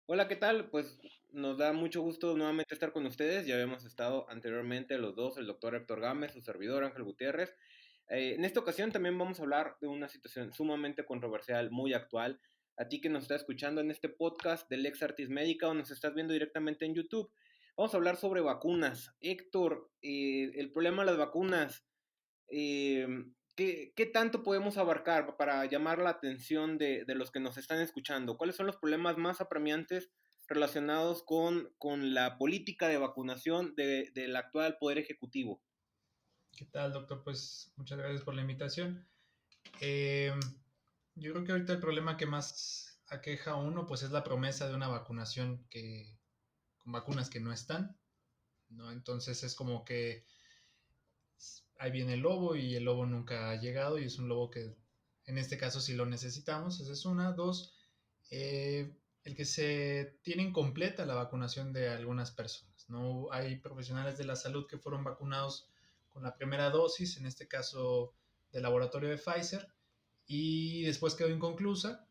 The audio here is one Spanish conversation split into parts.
Hola, ¿qué tal? Pues nos da mucho gusto nuevamente estar con ustedes. Ya habíamos estado anteriormente los dos, el doctor Héctor Gámez, su servidor Ángel Gutiérrez. En esta ocasión también vamos a hablar de una situación sumamente controversial, muy actual. A ti que nos estás escuchando en este podcast del Ex Artis Médica o nos estás viendo directamente en YouTube, vamos a hablar sobre vacunas. Héctor, el problema de las vacunas, eh, ¿qué tanto podemos abarcar para llamar la atención de los que nos están escuchando? ¿Cuáles son los problemas más apremiantes relacionados con la política de vacunación del actual Poder Ejecutivo? ¿Qué tal, doctor? Pues muchas gracias por la invitación. Eh, yo creo que ahorita el problema que más aqueja a uno pues es la promesa de una vacunación con vacunas que no están, ¿no? Entonces es como que ahí viene el lobo y el lobo nunca ha llegado y es un lobo que en este caso sí lo necesitamos. Esa es una. Dos, el que se tiene incompleta la vacunación de algunas personas. No hay profesionales de la salud que fueron vacunados con la primera dosis, en este caso del laboratorio de Pfizer, y después quedó inconclusa.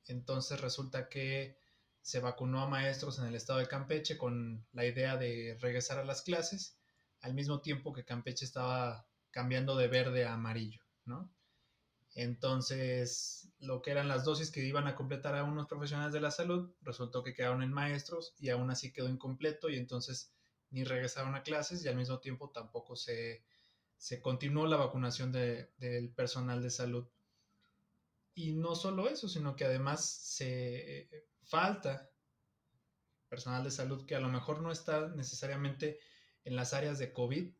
Entonces resulta que se vacunó a maestros en el estado de Campeche con la idea de regresar a las clases, al mismo tiempo que Campeche estaba cambiando de verde a amarillo, ¿no? Entonces, lo que eran las dosis que iban a completar a unos profesionales de la salud, resultó que quedaron en maestros y aún así quedó incompleto y entonces ni regresaron a clases y al mismo tiempo tampoco se continuó la vacunación del personal de salud. Y no solo eso, sino que además se falta personal de salud que a lo mejor no está necesariamente en las áreas de COVID,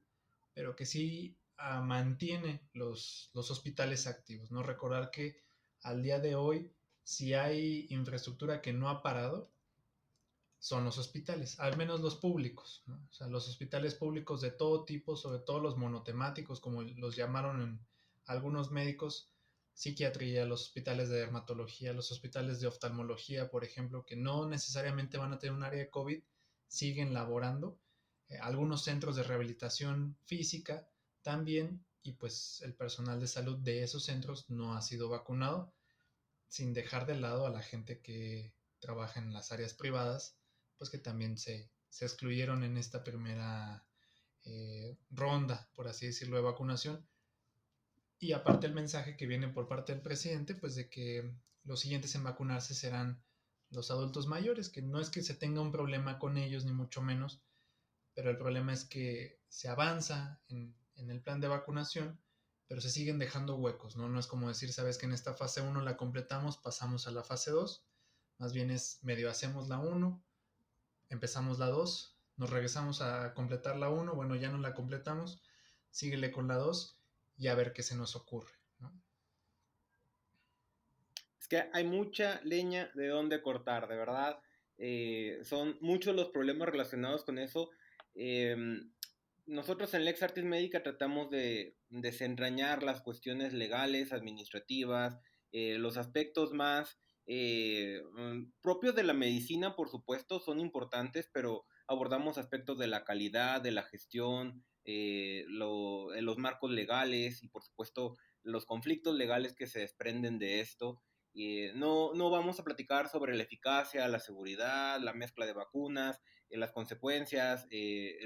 pero que sí mantiene los hospitales activos. No recordar que al día de hoy, si hay infraestructura que no ha parado, son los hospitales, al menos los públicos, ¿no? O sea, los hospitales públicos de todo tipo, sobre todo los monotemáticos, como los llamaron en algunos médicos, psiquiatría, los hospitales de dermatología, los hospitales de oftalmología, por ejemplo, que no necesariamente van a tener un área de COVID, siguen laborando. Algunos centros de rehabilitación física también, y pues el personal de salud de esos centros no ha sido vacunado, sin dejar de lado a la gente que trabaja en las áreas privadas, pues que también se excluyeron en esta primera ronda, por así decirlo, de vacunación. Y aparte el mensaje que viene por parte del presidente, pues de que los siguientes en vacunarse serán los adultos mayores, que no es que se tenga un problema con ellos, ni mucho menos, pero el problema es que se avanza en el plan de vacunación, pero se siguen dejando huecos, ¿no? No es como decir, sabes que en esta fase uno la completamos, pasamos a la fase 2, más bien es medio hacemos la uno, empezamos la 2, nos regresamos a completar la uno, bueno, ya no la completamos, síguele con la 2 y a ver qué se nos ocurre, ¿no? Es que hay mucha leña de dónde cortar, de verdad. Son muchos los problemas relacionados con eso. Eh, Nosotros en Lex Artis Médica tratamos de desentrañar las cuestiones legales, administrativas, los aspectos más propios de la medicina, por supuesto, son importantes, pero abordamos aspectos de la calidad, de la gestión, los marcos legales y, por supuesto, los conflictos legales que se desprenden de esto. No vamos a platicar sobre la eficacia, la seguridad, la mezcla de vacunas, las consecuencias,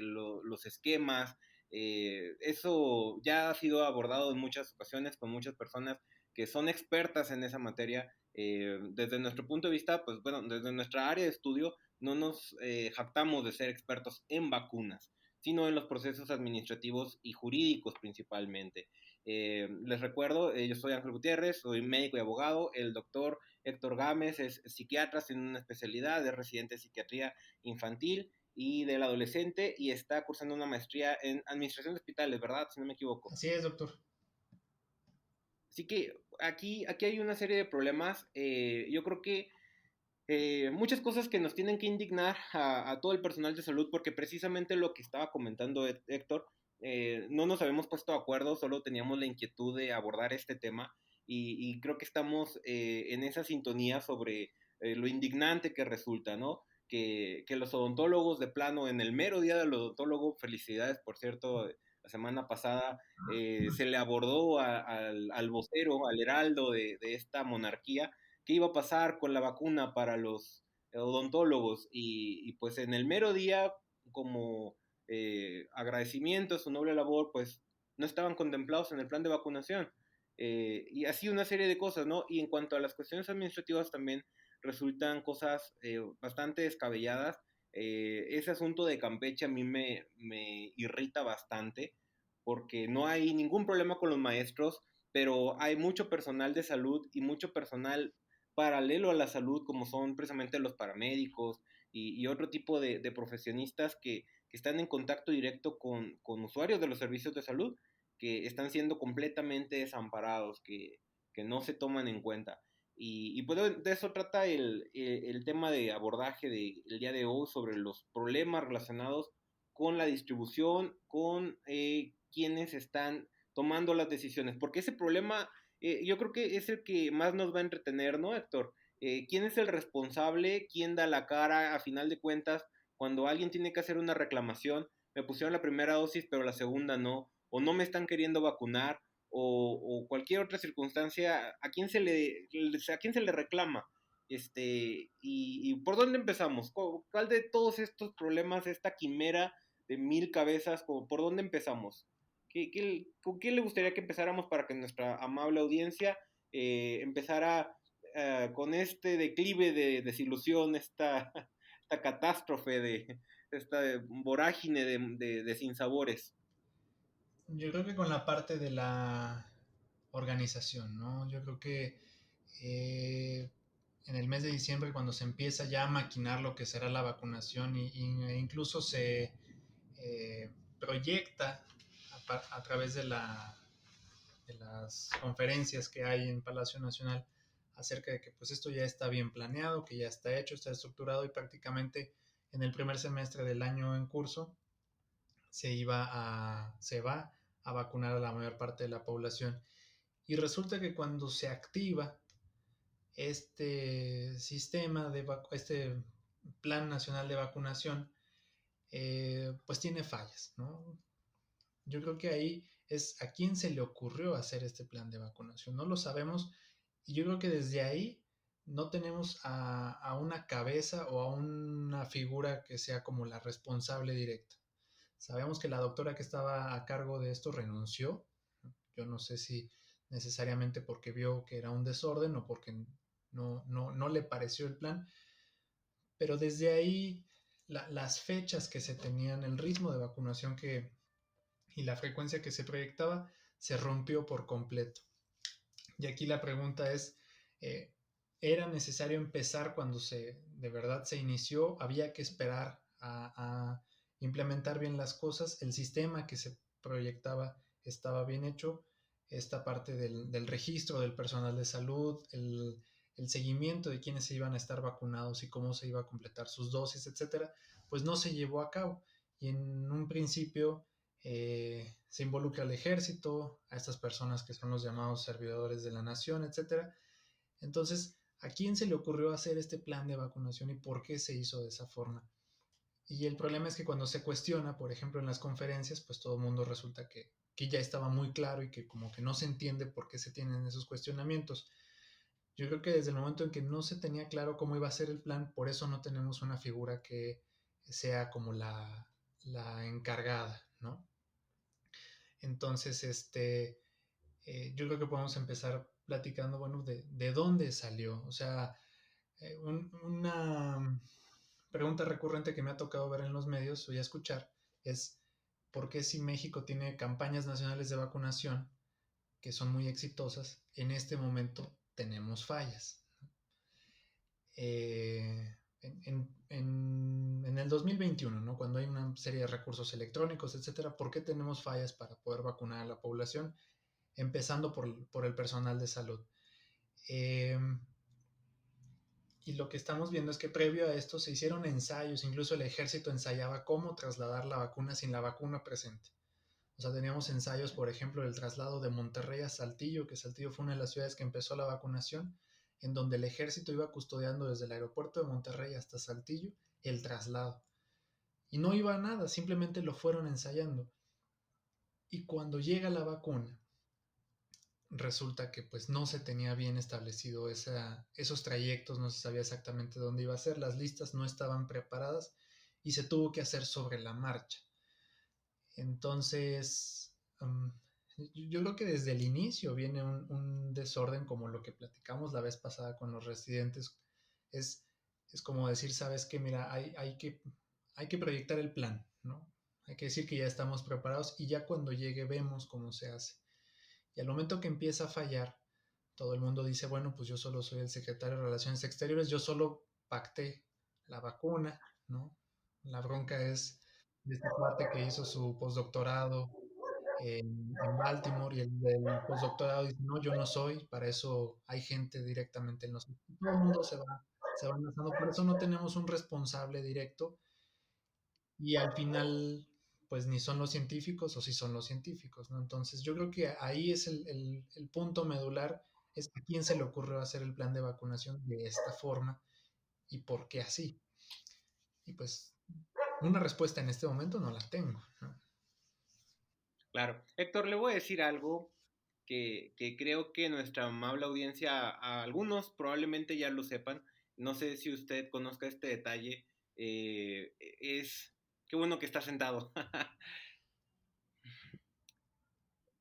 los esquemas. Eso ya ha sido abordado en muchas ocasiones con muchas personas que son expertas en esa materia. Desde nuestro punto de vista, pues bueno, desde nuestra área de estudio no nos jactamos de ser expertos en vacunas, sino en los procesos administrativos y jurídicos principalmente. Les recuerdo, yo soy Ángel Gutiérrez, soy médico y abogado. El doctor Héctor Gámez es psiquiatra, tiene una especialidad, es residente de psiquiatría infantil y del adolescente y está cursando una maestría en administración de hospitales, ¿verdad? Si no me equivoco. Así es, doctor. Así que aquí hay una serie de problemas. Yo creo que muchas cosas que nos tienen que indignar a todo el personal de salud, porque precisamente lo que estaba comentando Héctor, no nos habíamos puesto de acuerdo, solo teníamos la inquietud de abordar este tema y creo que estamos en esa sintonía sobre lo indignante que resulta, ¿no? Que los odontólogos de plano, en el mero día del odontólogo, felicidades, por cierto, la semana pasada se le abordó al vocero, al heraldo de esta monarquía, qué iba a pasar con la vacuna para los odontólogos, y pues en el mero día, como agradecimiento a su noble labor, pues no estaban contemplados en el plan de vacunación. Y así una serie de cosas, ¿no? Y en cuanto a las cuestiones administrativas también resultan cosas bastante descabelladas. Ese asunto de Campeche a mí me irrita bastante porque no hay ningún problema con los maestros, pero hay mucho personal de salud y mucho personal paralelo a la salud, como son precisamente los paramédicos y otro tipo de profesionistas que están en contacto directo con usuarios de los servicios de salud, que están siendo completamente desamparados, que no se toman en cuenta. Y pues de eso trata el tema de abordaje del día de hoy sobre los problemas relacionados con la distribución, con quienes están tomando las decisiones, porque ese problema yo creo que es el que más nos va a entretener, ¿no, Héctor? ¿Quién es el responsable? ¿Quién da la cara? A final de cuentas, cuando alguien tiene que hacer una reclamación, me pusieron la primera dosis, pero la segunda no, o no me están queriendo vacunar, o cualquier otra circunstancia, ¿a quién se le reclama? Y por dónde empezamos? ¿Cuál de todos estos problemas, esta quimera de mil cabezas, por dónde empezamos? ¿Con qué le gustaría que empezáramos para que nuestra amable audiencia empezara con este declive de desilusión, esta catástrofe, esta vorágine de sinsabores? Yo creo que con la parte de la organización, ¿no? Yo creo que eh, en el mes de diciembre, cuando se empieza ya a maquinar lo que será la vacunación e incluso se proyecta a través de las conferencias que hay en Palacio Nacional acerca de que pues esto ya está bien planeado, que ya está hecho, está estructurado y prácticamente en el primer semestre del año en curso se va a vacunar a la mayor parte de la población. Y resulta que cuando se activa este sistema este plan nacional de vacunación, pues tiene fallas, ¿no? Yo creo que ahí es a quién se le ocurrió hacer este plan de vacunación. No lo sabemos y yo creo que desde ahí no tenemos a una cabeza o a una figura que sea como la responsable directa. Sabemos que la doctora que estaba a cargo de esto renunció. Yo no sé si necesariamente porque vio que era un desorden o porque no le pareció el plan, pero desde ahí las fechas que se tenían, el ritmo de vacunación y la frecuencia que se proyectaba se rompió por completo. Y aquí la pregunta es, eh, ¿era necesario empezar cuando de verdad se inició? ¿Había que esperar a implementar bien las cosas? ¿El sistema que se proyectaba estaba bien hecho? Esta parte del registro del personal de salud, el seguimiento de quiénes se iban a estar vacunados y cómo se iba a completar sus dosis, etcétera, pues no se llevó a cabo. Y en un principio se involucra al ejército, a estas personas que son los llamados servidores de la nación, etcétera. Entonces, ¿a quién se le ocurrió hacer este plan de vacunación y por qué se hizo de esa forma? Y el problema es que cuando se cuestiona, por ejemplo, en las conferencias, pues todo el mundo resulta que ya estaba muy claro y que como que no se entiende por qué se tienen esos cuestionamientos. Yo creo que desde el momento en que no se tenía claro cómo iba a ser el plan, por eso no tenemos una figura que sea como la encargada, ¿no? Entonces, yo creo que podemos empezar platicando, bueno, de dónde salió. O sea, una pregunta recurrente que me ha tocado ver en los medios o ya escuchar es, ¿por qué si México tiene campañas nacionales de vacunación que son muy exitosas, en este momento tenemos fallas? En el 2021, ¿no? Cuando hay una serie de recursos electrónicos, etcétera, ¿por qué tenemos fallas para poder vacunar a la población? Empezando por el personal de salud. Eh, y lo que estamos viendo es que previo a esto se hicieron ensayos, incluso el ejército ensayaba cómo trasladar la vacuna sin la vacuna presente. O sea, teníamos ensayos, por ejemplo, del traslado de Monterrey a Saltillo, que Saltillo fue una de las ciudades que empezó la vacunación, en donde el ejército iba custodiando desde el aeropuerto de Monterrey hasta Saltillo el traslado. Y no iba a nada, simplemente lo fueron ensayando. Y cuando llega la vacuna, resulta que pues no se tenía bien establecido esos trayectos, no se sabía exactamente dónde iba a ser, las listas no estaban preparadas y se tuvo que hacer sobre la marcha. Entonces, yo creo que desde el inicio viene un desorden como lo que platicamos la vez pasada con los residentes. Es, es como decir, sabes que, mira, hay que proyectar el plan, ¿no? Hay que decir que ya estamos preparados y ya cuando llegue vemos cómo se hace. Y al momento que empieza a fallar, todo el mundo dice, bueno, pues yo solo soy el secretario de Relaciones Exteriores, yo solo pacté la vacuna, ¿no? La bronca es de este cuate que hizo su postdoctorado en Baltimore y el del postdoctorado dice, no, yo no soy, para eso hay gente directamente en los... Todo el mundo se va enlazando, por eso no tenemos un responsable directo y al final, pues ni son los científicos o sí son los científicos, ¿no? Entonces yo creo que ahí es el punto medular, es a quién se le ocurrió hacer el plan de vacunación de esta forma y por qué así. Y pues una respuesta en este momento no la tengo, ¿no? Claro. Héctor, le voy a decir algo que creo que nuestra amable audiencia, a algunos probablemente ya lo sepan. No sé si usted conozca este detalle. Es, qué bueno que está sentado.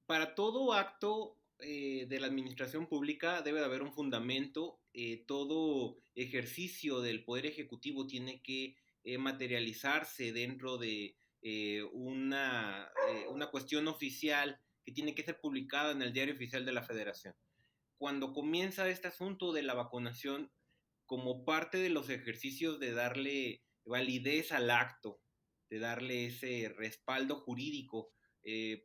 Para todo acto de la administración pública debe de haber un fundamento. Todo ejercicio del Poder Ejecutivo tiene que materializarse dentro de una cuestión oficial que tiene que ser publicada en el Diario Oficial de la Federación. Cuando comienza este asunto de la vacunación, como parte de los ejercicios de darle validez al acto, de darle ese respaldo jurídico,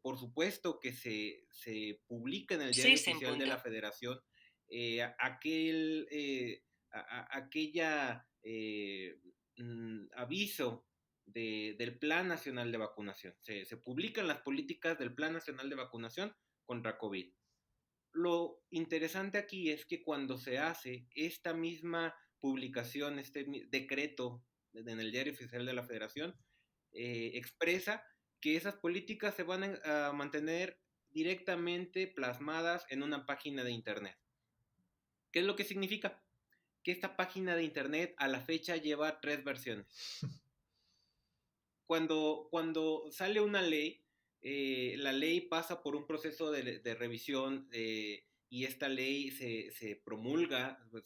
por supuesto que se publica en el Diario Oficial de la Federación aquella aviso del Plan Nacional de Vacunación. Se publican las políticas del Plan Nacional de Vacunación contra COVID. Lo interesante aquí es que cuando se hace esta misma publicación, este decreto en el Diario Oficial de la Federación, expresa que esas políticas se van a mantener directamente plasmadas en una página de Internet. ¿Qué es lo que significa? Que esta página de Internet a la fecha lleva 3 versiones. Cuando sale una ley, la ley pasa por un proceso de revisión y esta ley se promulga, pues,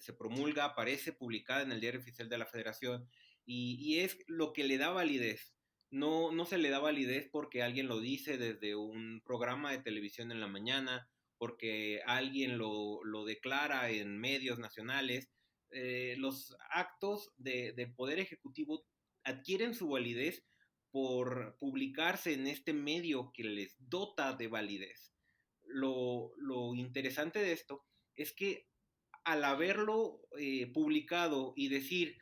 se promulga, aparece publicada en el Diario Oficial de la Federación y es lo que le da validez. No se le da validez porque alguien lo dice desde un programa de televisión en la mañana, porque alguien lo declara en medios nacionales. Los actos del Poder Ejecutivo adquieren su validez por publicarse en este medio que les dota de validez. Lo interesante de esto es que al haberlo publicado y decir,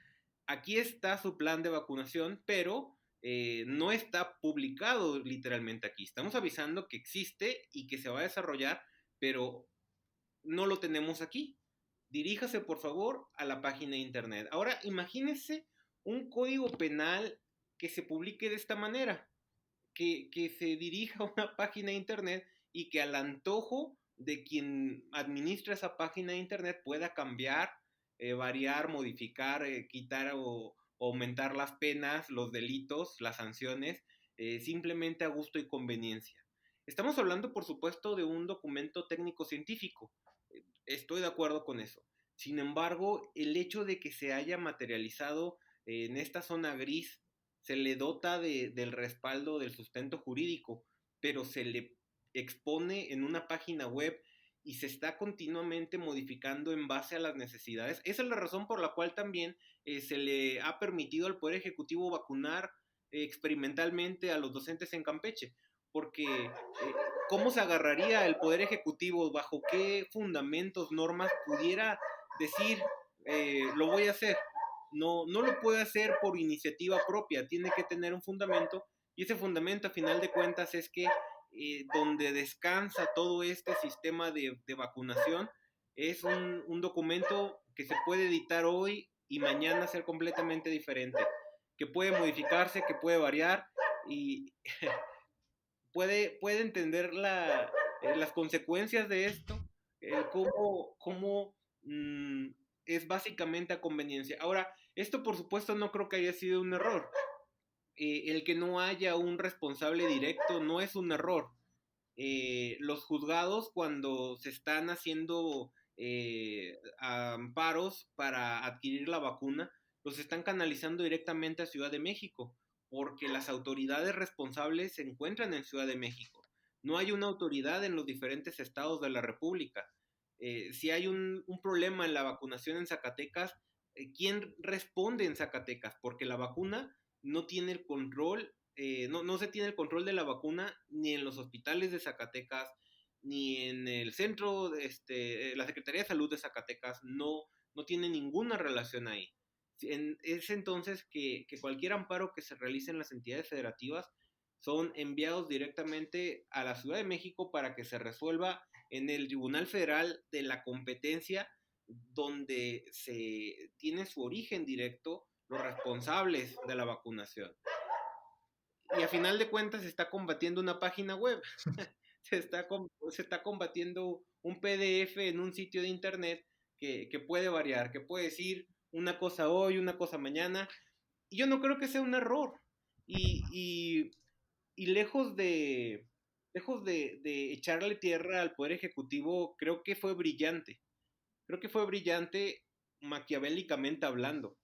aquí está su plan de vacunación, pero no está publicado literalmente aquí. Estamos avisando que existe y que se va a desarrollar, pero no lo tenemos aquí. Diríjase por favor a la página de internet. Ahora imagínese un código penal que se publique de esta manera, que se dirija a una página de internet y que al antojo de quien administra esa página de internet pueda cambiar, variar, modificar, quitar o aumentar las penas, los delitos, las sanciones, simplemente a gusto y conveniencia. Estamos hablando, por supuesto, de un documento técnico-científico. Estoy de acuerdo con eso. Sin embargo, el hecho de que se haya materializado en esta zona gris se le dota del respaldo del sustento jurídico, pero se le expone en una página web y se está continuamente modificando en base a las necesidades. Esa es la razón por la cual también se le ha permitido al Poder Ejecutivo vacunar experimentalmente a los docentes en Campeche, porque ¿cómo se agarraría el Poder Ejecutivo? ¿Bajo qué fundamentos, normas pudiera decir lo voy a hacer? No lo puede hacer por iniciativa propia, tiene que tener un fundamento y ese fundamento a final de cuentas es que donde descansa todo este sistema de vacunación es un documento que se puede editar hoy y mañana ser completamente diferente, que puede modificarse, que puede variar y puede entender las consecuencias de esto, cómo mm, es básicamente a conveniencia. Ahora, esto por supuesto no creo que haya sido un error. El que no haya un responsable directo no es un error. Los juzgados cuando se están haciendo amparos para adquirir la vacuna, los están canalizando directamente a Ciudad de México, porque las autoridades responsables se encuentran en Ciudad de México. No hay una autoridad en los diferentes estados de la República. Si hay un problema en la vacunación en Zacatecas, ¿quién responde en Zacatecas? Porque la vacuna no tiene el control, no se tiene el control de la vacuna ni en los hospitales de Zacatecas, ni en el centro, la Secretaría de Salud de Zacatecas no tiene ninguna relación ahí. Es entonces que cualquier amparo que se realice en las entidades federativas son enviados directamente a la Ciudad de México para que se resuelva en el Tribunal Federal de la Competencia, donde se tiene su origen directo los responsables de la vacunación. Y a final de cuentas se está combatiendo una página web, se está combatiendo un PDF en un sitio de internet que puede variar, que puede decir una cosa hoy, una cosa mañana. Y yo no creo que sea un error. Y, y, y lejos de echarle tierra al Poder Ejecutivo, creo que fue brillante. Creo que fue brillante maquiavélicamente hablando,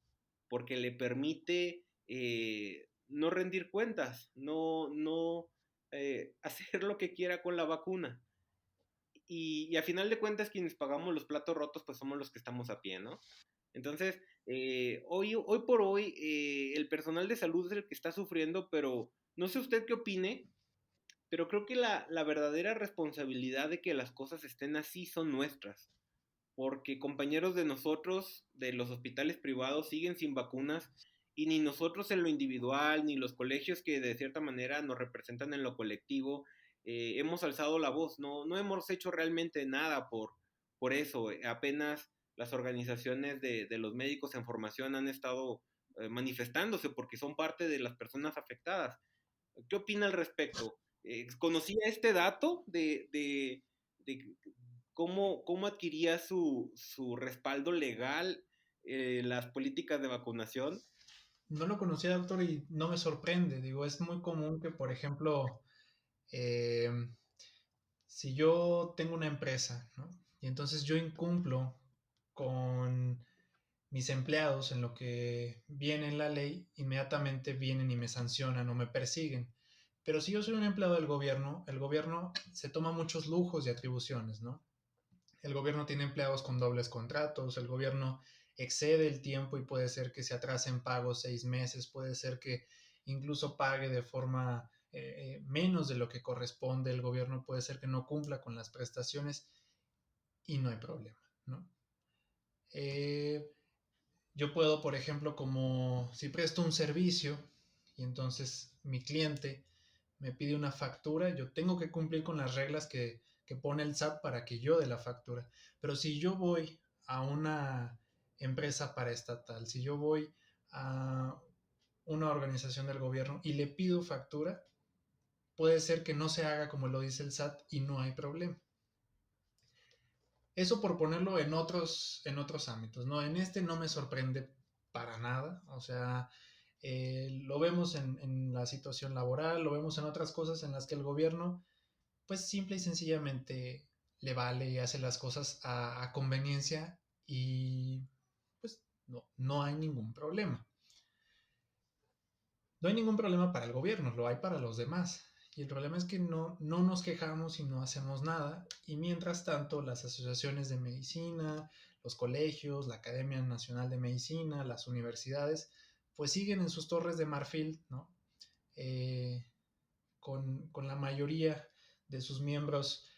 porque le permite no rendir cuentas, no hacer lo que quiera con la vacuna. Y a final de cuentas, quienes pagamos los platos rotos, pues somos los que estamos a pie, ¿no? Entonces, hoy por hoy, el personal de salud es el que está sufriendo, pero no sé usted qué opine, pero creo que la verdadera responsabilidad de que las cosas estén así son nuestras, porque compañeros de nosotros, de los hospitales privados, siguen sin vacunas y ni nosotros en lo individual, ni los colegios que de cierta manera nos representan en lo colectivo, hemos alzado la voz, no hemos hecho realmente nada por eso. Apenas las organizaciones de los médicos en formación han estado manifestándose porque son parte de las personas afectadas. ¿Qué opina al respecto? ¿Conocía este dato de cómo adquiría su respaldo legal las políticas de vacunación? No lo conocía, doctor, y no me sorprende. Digo, es muy común que, por ejemplo, eh, si yo tengo una empresa, ¿no? Y entonces yo incumplo con mis empleados en lo que viene en la ley, inmediatamente vienen y me sancionan o me persiguen. Pero si yo soy un empleado del gobierno, el gobierno se toma muchos lujos y atribuciones, ¿no? El gobierno tiene empleados con dobles contratos, el gobierno excede el tiempo y puede ser que se atrasen pagos 6 meses, puede ser que incluso pague de forma menos de lo que corresponde, el gobierno puede ser que no cumpla con las prestaciones y no hay problema, ¿no? Eh, yo puedo, por ejemplo, como si presto un servicio y entonces mi cliente me pide una factura, yo tengo que cumplir con las reglas que pone el SAT para que yo dé la factura. Pero si yo voy a una empresa paraestatal, si yo voy a una organización del gobierno y le pido factura, puede ser que no se haga como lo dice el SAT y no hay problema. Eso por ponerlo en otros ámbitos, ¿no? En este no me sorprende para nada, o sea, lo vemos en la situación laboral, lo vemos en otras cosas en las que el gobierno, pues simple y sencillamente le vale y hace las cosas a conveniencia y pues no hay ningún problema. No hay ningún problema para el gobierno, lo hay para los demás. Y el problema es que no nos quejamos y no hacemos nada. Y mientras tanto, las asociaciones de medicina, los colegios, la Academia Nacional de Medicina, las universidades, pues siguen en sus torres de marfil, ¿no? Eh, con la mayoría de sus miembros,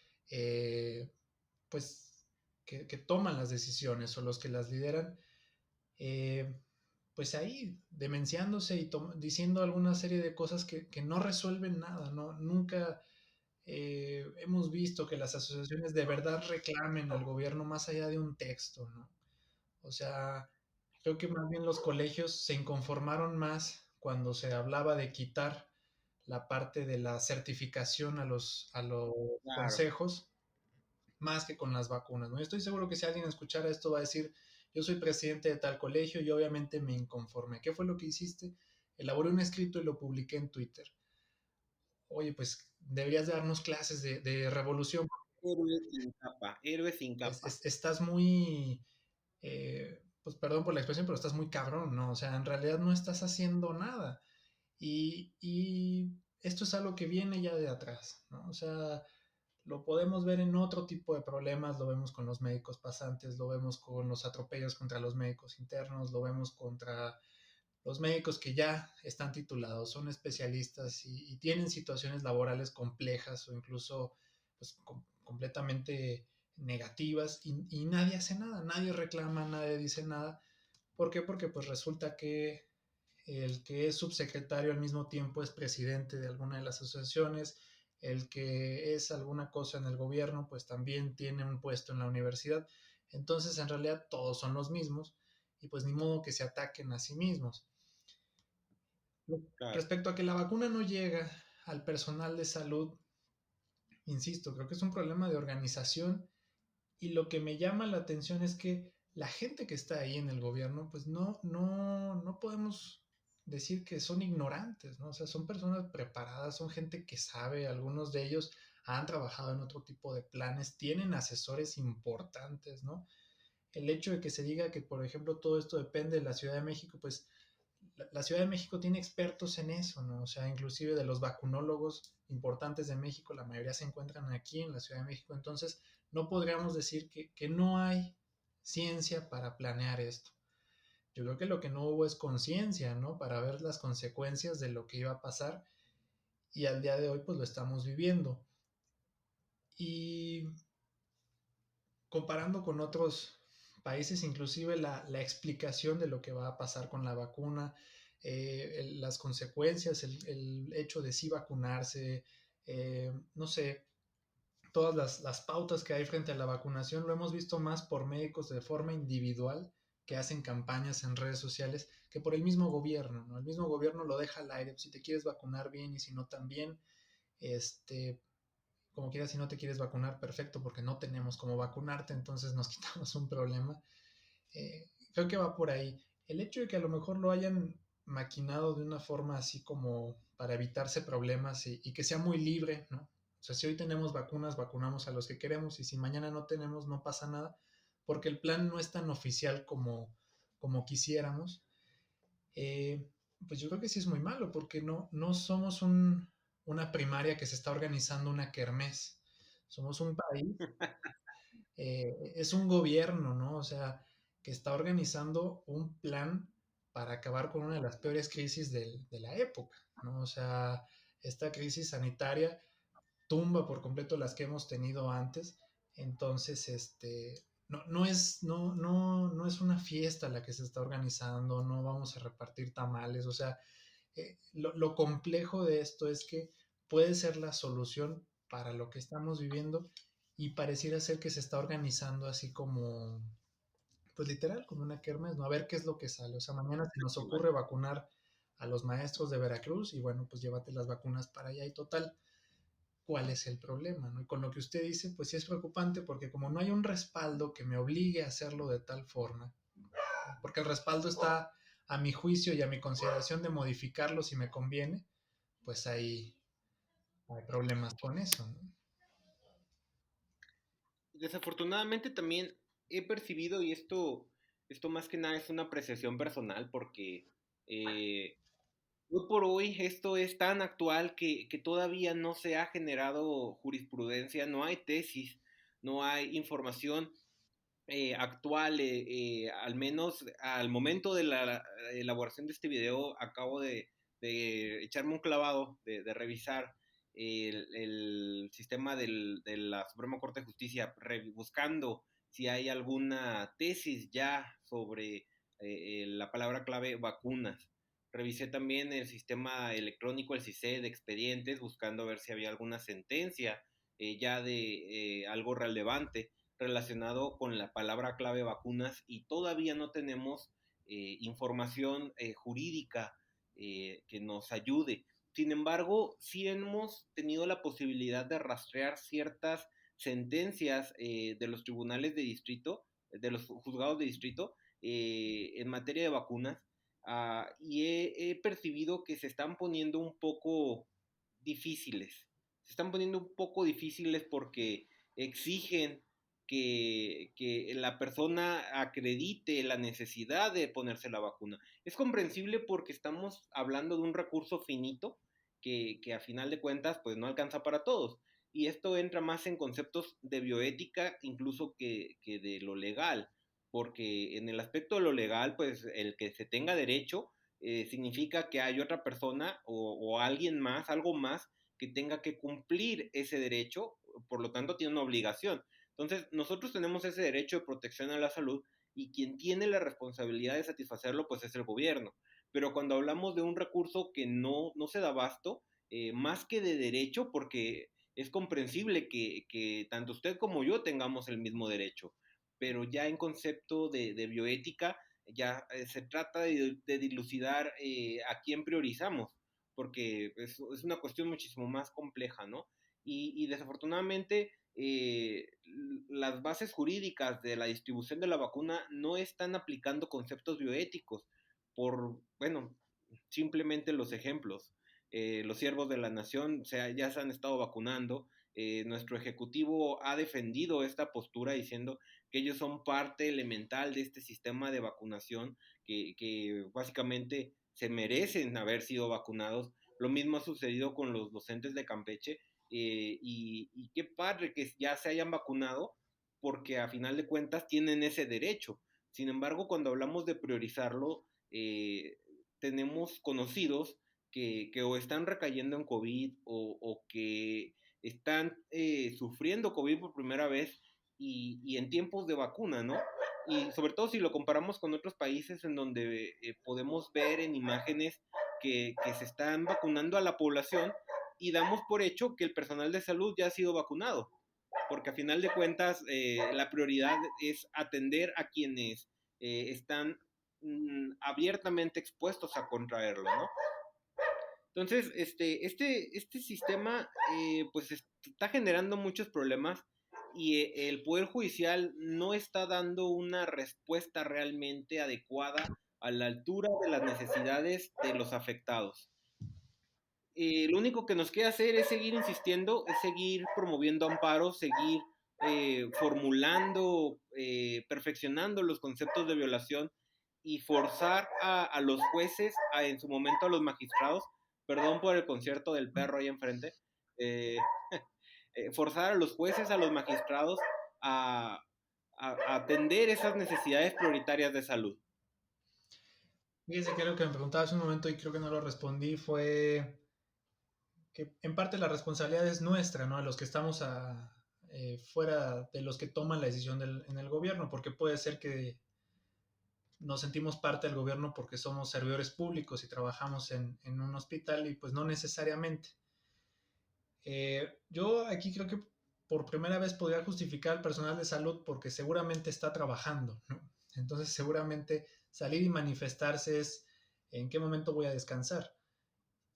pues, que toman las decisiones o los que las lideran, eh, pues ahí demenciándose y diciendo alguna serie de cosas que no resuelven nada, ¿no? Nunca hemos visto que las asociaciones de verdad reclamen al gobierno más allá de un texto, ¿no? O sea, creo que más bien los colegios se inconformaron más cuando se hablaba de quitar la parte de la certificación a los Claro, consejos más que con las vacunas, ¿no? Yo estoy seguro que si alguien escuchara esto va a decir, yo soy presidente de tal colegio y obviamente me inconformé. ¿Qué fue lo que hiciste? Elaboré un escrito y lo publiqué en Twitter. Oye, pues deberías darnos clases de revolución. héroe sin capa, héroe sin capa. Estás muy, pues perdón por la expresión, pero estás muy cabrón, ¿no? O sea, en realidad no estás haciendo nada. Y esto es algo que viene ya de atrás, ¿no? O sea, lo podemos ver en otro tipo de problemas, lo vemos con los médicos pasantes, lo vemos con los atropellos contra los médicos internos, lo vemos contra los médicos que ya están titulados, son especialistas y tienen situaciones laborales complejas o incluso pues, completamente negativas y nadie hace nada, nadie reclama, nadie dice nada. ¿Por qué? Porque pues resulta que el que es subsecretario al mismo tiempo es presidente de alguna de las asociaciones, el que es alguna cosa en el gobierno pues también tiene un puesto en la universidad. Entonces en realidad todos son los mismos y pues ni modo que se ataquen a sí mismos. Claro. Respecto a que la vacuna no llega al personal de salud, insisto, creo que es un problema de organización y lo que me llama la atención es que la gente que está ahí en el gobierno, pues no podemos decir que son ignorantes, ¿no? O sea, son personas preparadas, son gente que sabe, algunos de ellos han trabajado en otro tipo de planes, tienen asesores importantes, ¿no? El hecho de que se diga que, por ejemplo, todo esto depende de la Ciudad de México, pues la Ciudad de México tiene expertos en eso, ¿no? O sea, inclusive de los vacunólogos importantes de México, la mayoría se encuentran aquí en la Ciudad de México, entonces no podríamos decir que no hay ciencia para planear esto. Yo creo que lo que no hubo es conciencia, ¿no? Para ver las consecuencias de lo que iba a pasar y al día de hoy pues lo estamos viviendo. Y comparando con otros países, inclusive la explicación de lo que va a pasar con la vacuna, las consecuencias, el hecho de sí vacunarse, no sé, todas las pautas que hay frente a la vacunación, lo hemos visto más por médicos de forma individual que hacen campañas en redes sociales que por el mismo gobierno, ¿no? El mismo gobierno lo deja al aire, si te quieres vacunar bien y si no también, este, como quieras, si no te quieres vacunar, perfecto, porque no tenemos cómo vacunarte, entonces nos quitamos un problema. Creo que va por ahí. El hecho de que a lo mejor lo hayan maquinado de una forma así como para evitarse problemas y que sea muy libre, ¿no? O sea, si hoy tenemos vacunas, vacunamos a los que queremos y si mañana no tenemos, no pasa nada, porque el plan no es tan oficial como quisiéramos. Eh, pues yo creo que sí es muy malo, porque no somos una primaria que se está organizando una kermés. Somos un país, es un gobierno, ¿no? O sea, que está organizando un plan para acabar con una de las peores crisis de la época, ¿no? O sea, esta crisis sanitaria tumba por completo las que hemos tenido antes. Entonces, no es una fiesta la que se está organizando, no vamos a repartir tamales, o sea, lo complejo de esto es que puede ser la solución para lo que estamos viviendo y pareciera ser que se está organizando así como, pues literal, como una kermés, ¿no? A ver qué es lo que sale. O sea, mañana se nos ocurre vacunar a los maestros de Veracruz y bueno, pues llévate las vacunas para allá y total, ¿cuál es el problema? ¿No? Y con lo que usted dice, pues sí es preocupante porque como no hay un respaldo que me obligue a hacerlo de tal forma, porque el respaldo está a mi juicio y a mi consideración de modificarlo si me conviene, pues ahí hay problemas con eso, ¿no? Desafortunadamente también he percibido, y esto más que nada es una apreciación personal, porque hoy por hoy esto es tan actual que todavía no se ha generado jurisprudencia, no hay tesis, no hay información actual, al menos al momento de la elaboración de este video, acabo de echarme un clavado, de revisar el sistema de la Suprema Corte de Justicia, buscando si hay alguna tesis ya sobre la palabra clave vacunas. Revisé también el sistema electrónico, el CICE de expedientes, buscando ver si había alguna sentencia ya de algo relevante relacionado con la palabra clave vacunas y todavía no tenemos información jurídica que nos ayude. Sin embargo, sí hemos tenido la posibilidad de rastrear ciertas sentencias de los tribunales de distrito, de los juzgados de distrito, en materia de vacunas, y he percibido que se están poniendo un poco difíciles. Se están poniendo un poco difíciles porque exigen que la persona acredite la necesidad de ponerse la vacuna. Es comprensible porque estamos hablando de un recurso finito que a final de cuentas pues no alcanza para todos. Y esto entra más en conceptos de bioética incluso que de lo legal, porque en el aspecto de lo legal pues el que se tenga derecho significa que hay otra persona o alguien más, algo más, que tenga que cumplir ese derecho, por lo tanto tiene una obligación. Entonces, nosotros tenemos ese derecho de protección a la salud y quien tiene la responsabilidad de satisfacerlo, pues es el gobierno. Pero cuando hablamos de un recurso que no se da abasto, más que de derecho, porque es comprensible que tanto usted como yo tengamos el mismo derecho, pero ya en concepto de bioética, ya se trata de dilucidar a quién priorizamos, porque es una cuestión muchísimo más compleja, ¿no? Y desafortunadamente las bases jurídicas de la distribución de la vacuna no están aplicando conceptos bioéticos por, bueno, simplemente los ejemplos. Los siervos de la nación ya se han estado vacunando. Nuestro ejecutivo ha defendido esta postura diciendo que ellos son parte elemental de este sistema de vacunación que básicamente se merecen haber sido vacunados. Lo mismo ha sucedido con los docentes de Campeche y qué padre que ya se hayan vacunado porque a final de cuentas tienen ese derecho. Sin embargo, cuando hablamos de priorizarlo, tenemos conocidos que o están recayendo en COVID o que están sufriendo COVID por primera vez y en tiempos de vacuna, ¿no? Y sobre todo si lo comparamos con otros países en donde podemos ver en imágenes que se están vacunando a la población y damos por hecho que el personal de salud ya ha sido vacunado, porque a final de cuentas la prioridad es atender a quienes están abiertamente expuestos a contraerlo, ¿no? Entonces, este sistema pues está generando muchos problemas y el Poder Judicial no está dando una respuesta realmente adecuada a la altura de las necesidades de los afectados. Lo único que nos queda hacer es seguir insistiendo, es seguir promoviendo amparos, seguir formulando, perfeccionando los conceptos de violación y forzar a los jueces, en su momento a los magistrados, perdón por el concierto del perro ahí enfrente, eh, forzar a los jueces, a los magistrados a, a atender esas necesidades prioritarias de salud. Fíjese que lo que me preguntaba hace un momento y creo que no lo respondí fue que en parte la responsabilidad es nuestra, ¿no? A los que estamos fuera de los que toman la decisión en el gobierno, porque puede ser que nos sentimos parte del gobierno porque somos servidores públicos y trabajamos en un hospital y pues no necesariamente. Yo aquí creo que por primera vez podría justificar al personal de salud porque seguramente está trabajando, ¿no? Entonces seguramente salir y manifestarse es en qué momento voy a descansar.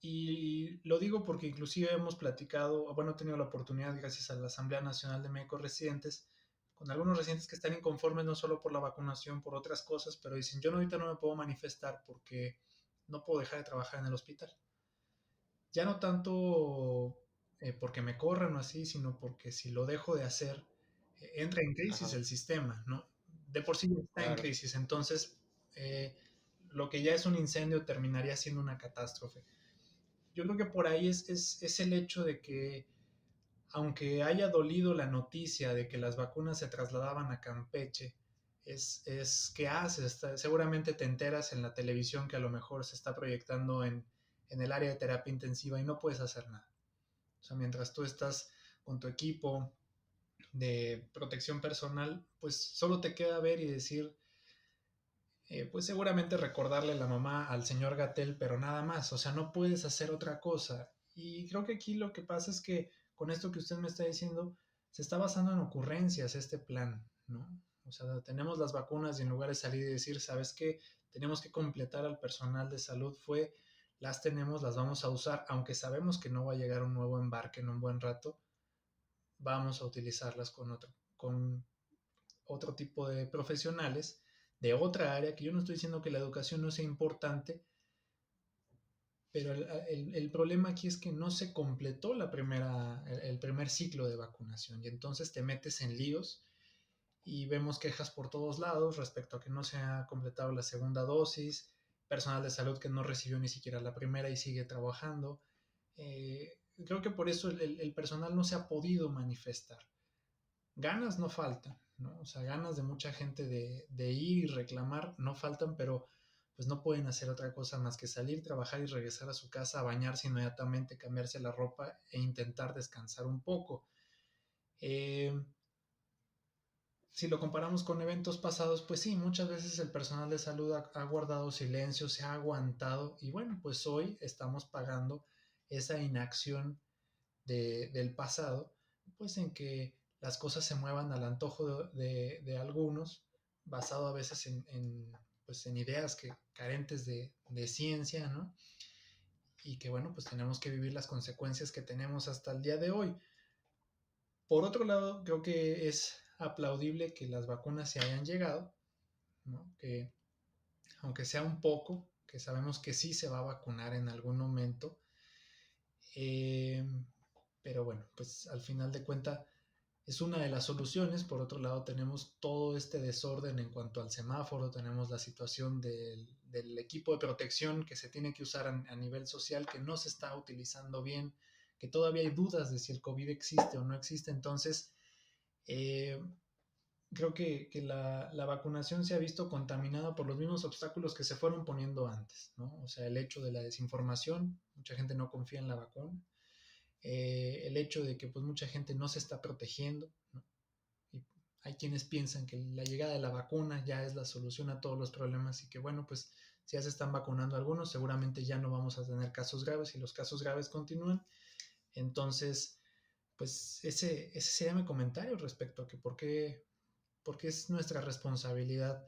Y lo digo porque inclusive hemos platicado, bueno, he tenido la oportunidad gracias a la Asamblea Nacional de Médicos Residentes, con algunos residentes que están inconformes no solo por la vacunación, por otras cosas, pero dicen, yo ahorita no me puedo manifestar porque no puedo dejar de trabajar en el hospital. Ya no tanto porque me corran o así, sino porque si lo dejo de hacer, entra en crisis Ajá, el sistema, ¿no? De por sí ya está en claro. crisis, entonces lo que ya es un incendio terminaría siendo una catástrofe. Yo creo que por ahí es el hecho de que, aunque haya dolido la noticia de que las vacunas se trasladaban a Campeche, ¿qué haces? Seguramente te enteras en la televisión que a lo mejor se está proyectando en el área de terapia intensiva y no puedes hacer nada. O sea, mientras tú estás con tu equipo de protección personal, pues solo te queda ver y decir, pues seguramente recordarle a la mamá al señor Gatel, pero nada más, o sea, no puedes hacer otra cosa. Y creo que aquí lo que pasa es que con esto que usted me está diciendo, se está basando en ocurrencias este plan, ¿no? O sea, tenemos las vacunas y en lugar de salir y decir, ¿sabes qué? Tenemos que completar al personal de salud, fue las tenemos, las vamos a usar, aunque sabemos que no va a llegar un nuevo embarque en un buen rato, vamos a utilizarlas con otro tipo de profesionales de otra área, que yo no estoy diciendo que la educación no sea importante, pero el problema aquí es que no se completó el primer ciclo de vacunación y entonces te metes en líos y vemos quejas por todos lados respecto a que no se ha completado la segunda dosis, personal de salud que no recibió ni siquiera la primera y sigue trabajando. Creo que por eso el personal no se ha podido manifestar. Ganas no faltan, ¿no? O sea, ganas de mucha gente de ir y reclamar no faltan, pero pues no pueden hacer otra cosa más que salir, trabajar y regresar a su casa, a bañarse inmediatamente, cambiarse la ropa e intentar descansar un poco. Eh, si lo comparamos con eventos pasados, pues sí, muchas veces el personal de salud ha guardado silencio, se ha aguantado y bueno, pues hoy estamos pagando esa inacción del pasado, pues en que las cosas se muevan al antojo de algunos, basado a veces pues en ideas carentes de ciencia, ¿no? Y que bueno, pues tenemos que vivir las consecuencias que tenemos hasta el día de hoy. Por otro lado, creo que es aplaudible que las vacunas se hayan llegado, ¿no? Que aunque sea un poco, que sabemos que sí se va a vacunar en algún momento, eh, pero bueno, pues al final de cuentas es una de las soluciones. Por otro lado, tenemos todo este desorden en cuanto al semáforo, tenemos la situación del equipo de protección que se tiene que usar a nivel social, que no se está utilizando bien, que todavía hay dudas de si el COVID existe o no existe. Entonces, eh, creo que la vacunación se ha visto contaminada por los mismos obstáculos que se fueron poniendo antes, ¿no? O sea, el hecho de la desinformación, mucha gente no confía en la vacuna, el hecho de que pues mucha gente no se está protegiendo, ¿no? Y hay quienes piensan que la llegada de la vacuna ya es la solución a todos los problemas y que bueno, pues si ya se están vacunando algunos, seguramente ya no vamos a tener casos graves y los casos graves continúan. Entonces, pues ese sería mi comentario respecto a que porque es nuestra responsabilidad.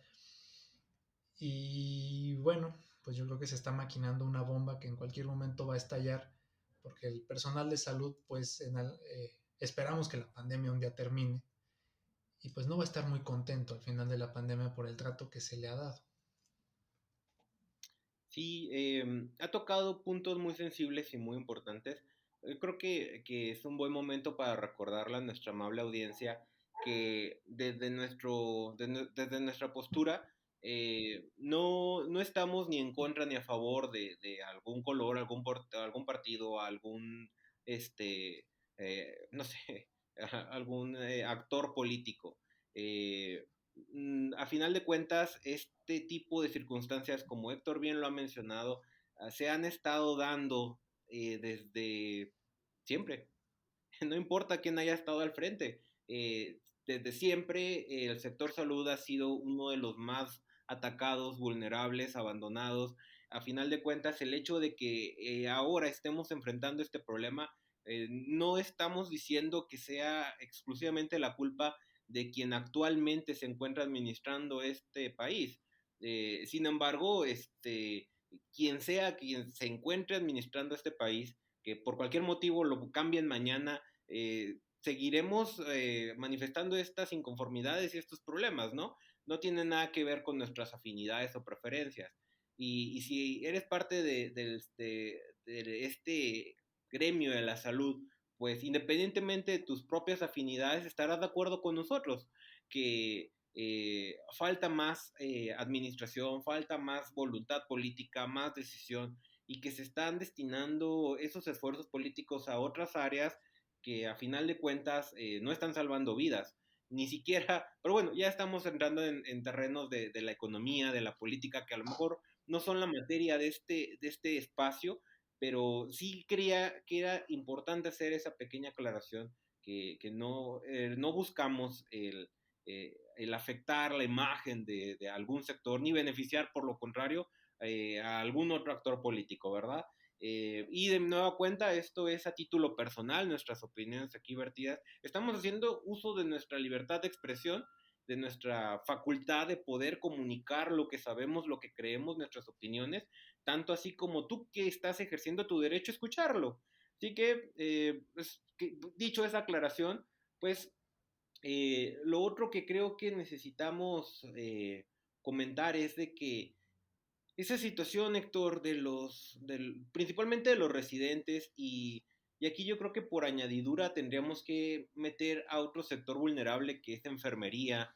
Y bueno, pues yo creo que se está maquinando una bomba que en cualquier momento va a estallar, porque el personal de salud, pues esperamos que la pandemia un día termine y pues no va a estar muy contento al final de la pandemia por el trato que se le ha dado. Sí, ha tocado puntos muy sensibles y muy importantes. Creo que es un buen momento para recordarle a nuestra amable audiencia que desde nuestra postura no estamos ni en contra ni a favor de algún color, algún partido, algún, no sé, algún actor político. Eh, a final de cuentas, este tipo de circunstancias, como Héctor bien lo ha mencionado, se han estado dando desde siempre. No importa quién haya estado al frente. Desde siempre el sector salud ha sido uno de los más atacados, vulnerables, abandonados. A final de cuentas, el hecho de que ahora estemos enfrentando este problema, no estamos diciendo que sea exclusivamente la culpa de quien actualmente se encuentra administrando este país. Sin embargo, quien sea quien se encuentre administrando este país, que por cualquier motivo lo cambien mañana, seguiremos manifestando estas inconformidades y estos problemas, ¿no? No tiene nada que ver con nuestras afinidades o preferencias. Y si eres parte de este gremio de la salud, pues independientemente de tus propias afinidades, estarás de acuerdo con nosotros que falta más administración, falta más voluntad política, más decisión y que se están destinando esos esfuerzos políticos a otras áreas que a final de cuentas no están salvando vidas, ni siquiera, pero bueno, ya estamos entrando en terrenos de la economía, de la política, que a lo mejor no son la materia de este espacio, pero sí creía que era importante hacer esa pequeña aclaración, que no buscamos el afectar la imagen de algún sector, ni beneficiar, por lo contrario, a algún otro actor político, ¿verdad? Y de nueva cuenta, esto es a título personal, nuestras opiniones aquí vertidas. Estamos haciendo uso de nuestra libertad de expresión, de nuestra facultad de poder comunicar lo que sabemos, lo que creemos, nuestras opiniones, tanto así como tú que estás ejerciendo tu derecho a escucharlo. Así que, pues, dicho esa aclaración, pues lo otro que creo que necesitamos comentar es de que esa situación, Héctor, principalmente de los residentes y aquí yo creo que por añadidura tendríamos que meter a otro sector vulnerable que es enfermería,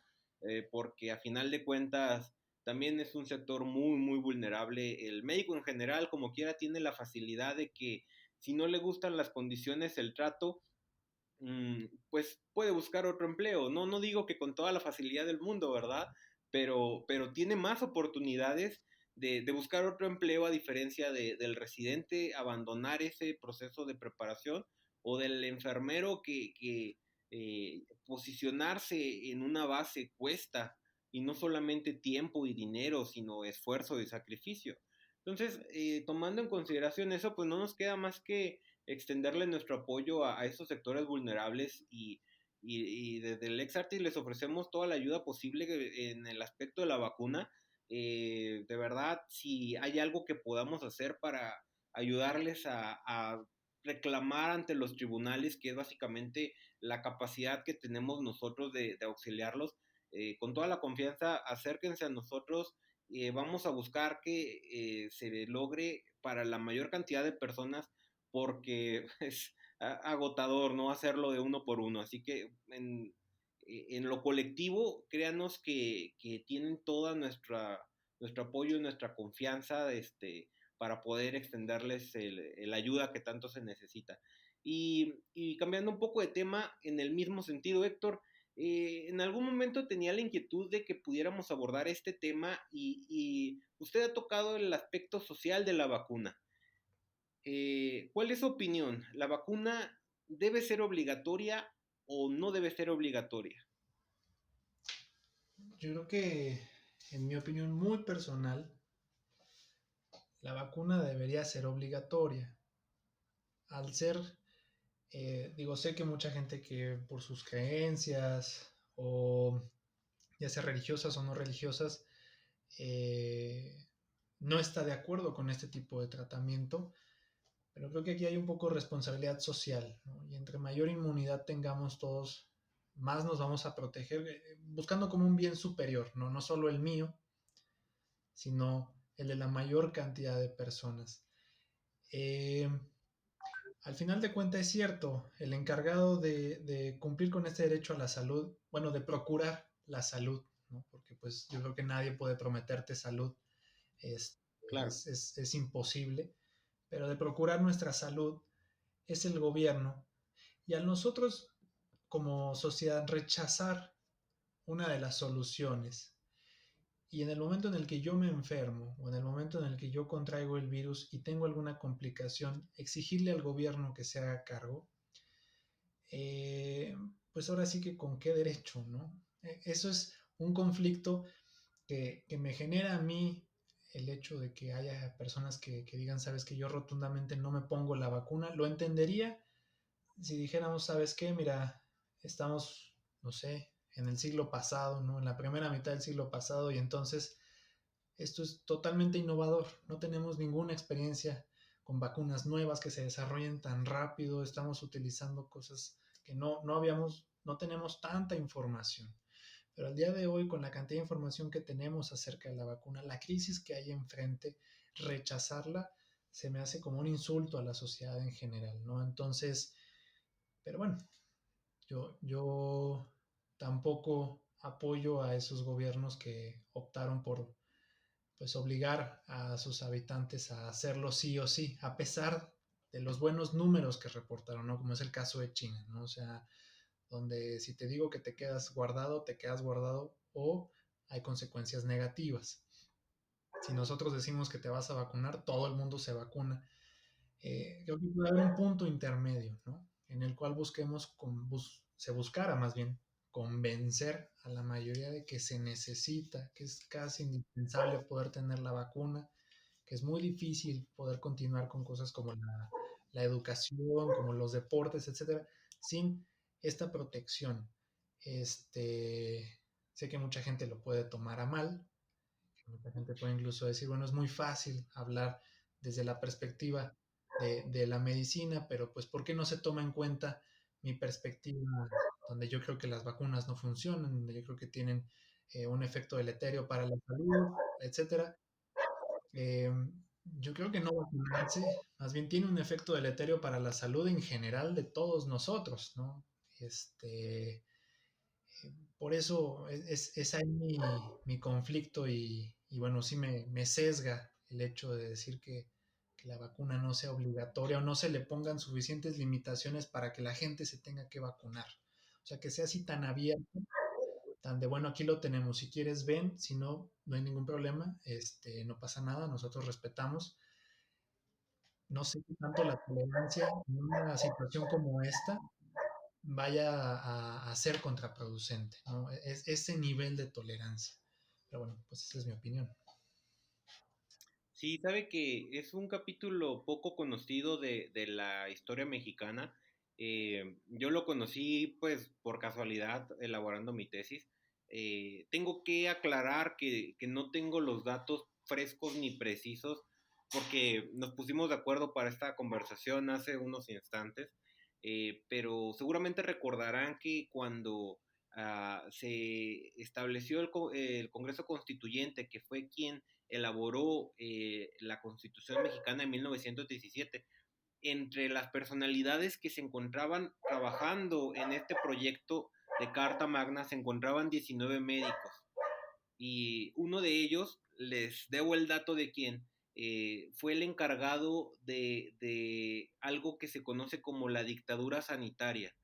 porque a final de cuentas también es un sector muy, muy vulnerable. El médico en general, como quiera, tiene la facilidad de que si no le gustan las condiciones, el trato, pues puede buscar otro empleo. No, no digo que con toda la facilidad del mundo, ¿verdad? Pero tiene más oportunidades de buscar otro empleo a diferencia del residente, abandonar ese proceso de preparación o del enfermero que posicionarse en una base cuesta y no solamente tiempo y dinero, sino esfuerzo y sacrificio. Entonces, tomando en consideración eso, pues no nos queda más que extenderle nuestro apoyo a esos sectores vulnerables y desde el Exartis les ofrecemos toda la ayuda posible en el aspecto de la vacuna. De verdad, si hay algo que podamos hacer para ayudarles a reclamar ante los tribunales, que es básicamente la capacidad que tenemos nosotros de auxiliarlos, con toda la confianza, acérquense a nosotros. Vamos a buscar que se logre para la mayor cantidad de personas porque es agotador no hacerlo de uno por uno. Así que en lo colectivo, créanos que tienen toda nuestro apoyo y nuestra confianza para poder extenderles el ayuda que tanto se necesita. Y cambiando un poco de tema, en el mismo sentido, Héctor, en algún momento tenía la inquietud de que pudiéramos abordar este tema y usted ha tocado el aspecto social de la vacuna. ¿Cuál es su opinión? ¿La vacuna debe ser obligatoria o no debe ser obligatoria? Yo creo que, en mi opinión muy personal, la vacuna debería ser obligatoria. Al ser, digo, sé que mucha gente que por sus creencias o ya sea religiosas o no religiosas, eh, no está de acuerdo con este tipo de tratamiento, pero creo que aquí hay un poco de responsabilidad social, ¿no? Y entre mayor inmunidad tengamos todos, más nos vamos a proteger, buscando como un bien superior, ¿no? No solo el mío, sino el de la mayor cantidad de personas. Eh, Al final de cuentas es cierto, el encargado de cumplir con este derecho a la salud, bueno, de procurar la salud, ¿no? Porque pues yo creo que nadie puede prometerte salud, Claro. es imposible, pero de procurar nuestra salud es el gobierno. Y a nosotros como sociedad rechazar una de las soluciones y en el momento en el que yo me enfermo o en el momento en el que yo contraigo el virus y tengo alguna complicación, exigirle al gobierno que se haga cargo, eh, pues ahora sí que con qué derecho, ¿no? Eso es un conflicto que me genera a mí el hecho de que haya personas que digan, sabes que yo rotundamente no me pongo la vacuna, lo entendería si dijéramos, sabes qué, mira, estamos, no sé, en el siglo pasado, ¿no? En la primera mitad del siglo pasado y entonces esto es totalmente innovador, no tenemos ninguna experiencia con vacunas nuevas que se desarrollen tan rápido, estamos utilizando cosas que no habíamos, no tenemos tanta información. Pero al día de hoy, con la cantidad de información que tenemos acerca de la vacuna, la crisis que hay enfrente, rechazarla se me hace como un insulto a la sociedad en general, ¿no? Entonces, pero bueno, yo tampoco apoyo a esos gobiernos que optaron por pues obligar a sus habitantes a hacerlo sí o sí, a pesar de los buenos números que reportaron, ¿no? Como es el caso de China, ¿no? O sea, donde si te digo que te quedas guardado o hay consecuencias negativas. Si nosotros decimos que te vas a vacunar, todo el mundo se vacuna. Creo que puede haber un punto intermedio, ¿no? En el cual se buscara más bien convencer a la mayoría de que se necesita, que es casi indispensable poder tener la vacuna, que es muy difícil poder continuar con cosas como la educación, como los deportes, etcétera, sin esta protección. Este, sé que mucha gente lo puede tomar a mal, Mucha gente puede incluso decir, bueno, es muy fácil hablar desde la perspectiva de la medicina, pero pues ¿por qué no se toma en cuenta mi perspectiva, donde yo creo que las vacunas no funcionan, donde yo creo que tienen un efecto deleterio para la salud, etcétera? Eh, yo creo que no vacunarse, más bien tiene un efecto deleterio para la salud en general de todos nosotros, ¿no? Por eso es ahí mi conflicto y bueno, sí me sesga el hecho de decir que la vacuna no sea obligatoria o no se le pongan suficientes limitaciones para que la gente se tenga que vacunar. O sea, que sea así tan abierto, tan de bueno, aquí lo tenemos, si quieres ven, si no, no hay ningún problema, no pasa nada, nosotros respetamos. No sé qué tanto la tolerancia en una situación como esta vaya a ser contraproducente, ¿no? Es ese nivel de tolerancia. Pero bueno, pues esa es mi opinión. Sí, sabe que es un capítulo poco conocido de la historia mexicana. Yo lo conocí pues por casualidad elaborando mi tesis. Tengo que aclarar que no tengo los datos frescos ni precisos porque nos pusimos de acuerdo para esta conversación hace unos instantes, pero seguramente recordarán que cuando se estableció el Congreso Constituyente, que fue quien elaboró la Constitución mexicana en 1917, entre las personalidades que se encontraban trabajando en este proyecto de Carta Magna se encontraban 19 médicos y uno de ellos, les debo el dato de quién, fue el encargado de algo que se conoce como la dictadura sanitaria.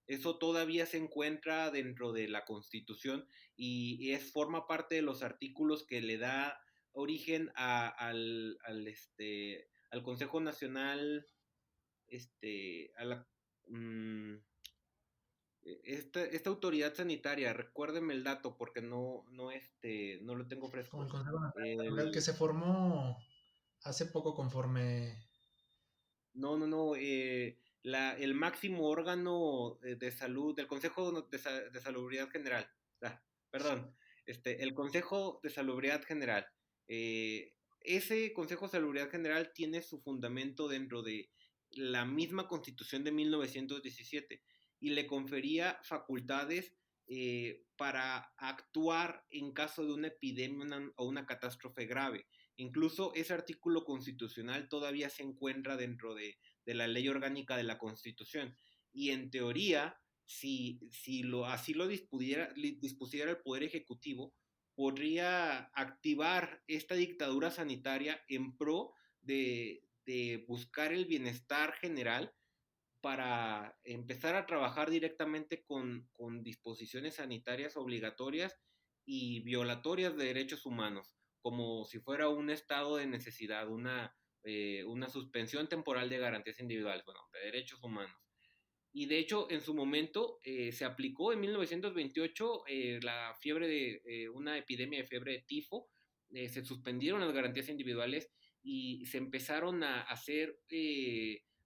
Eso todavía se encuentra dentro de la Constitución y forma parte de los artículos que le da origen al Consejo Nacional, a la, um, esta autoridad sanitaria, recuérdeme el dato porque no lo tengo Como el fresco. Consejo Nacional de Salud, que El, se formó hace poco conforme... no, no, no, el máximo órgano de salud, del Consejo de Salubridad General, perdón, el Consejo de Salubridad General. Ese Consejo de Salubridad General tiene su fundamento dentro de la misma Constitución de 1917 y le confería facultades para actuar en caso de una epidemia o una catástrofe grave. Incluso ese artículo constitucional todavía se encuentra dentro de la ley orgánica de la Constitución. Y en teoría, así lo dispusiera el Poder Ejecutivo, podría activar esta dictadura sanitaria en pro de buscar el bienestar general para empezar a trabajar directamente con disposiciones sanitarias obligatorias y violatorias de derechos humanos, como si fuera un estado de necesidad, una suspensión temporal de garantías individuales, bueno, de derechos humanos. Y de hecho, en su momento se aplicó en 1928 la fiebre una epidemia de fiebre de tifo, se suspendieron las garantías individuales y se empezaron a hacer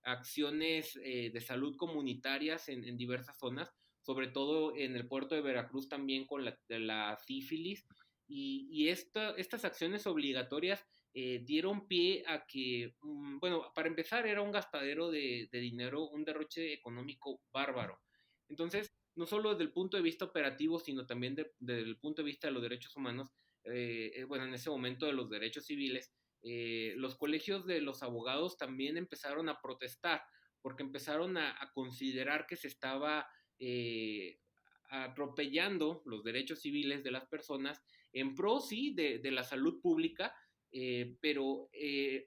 acciones de salud comunitarias en diversas zonas, sobre todo en el puerto de Veracruz también con la sífilis. Estas acciones obligatorias dieron pie a que, bueno, para empezar era un gastadero de dinero, un derroche económico bárbaro. Entonces, no solo desde el punto de vista operativo, sino también desde el punto de vista de los derechos humanos, bueno, en ese momento de los derechos civiles, los colegios de los abogados también empezaron a protestar, porque empezaron a considerar que se estaba atropellando los derechos civiles de las personas en pro, sí, de la salud pública, pero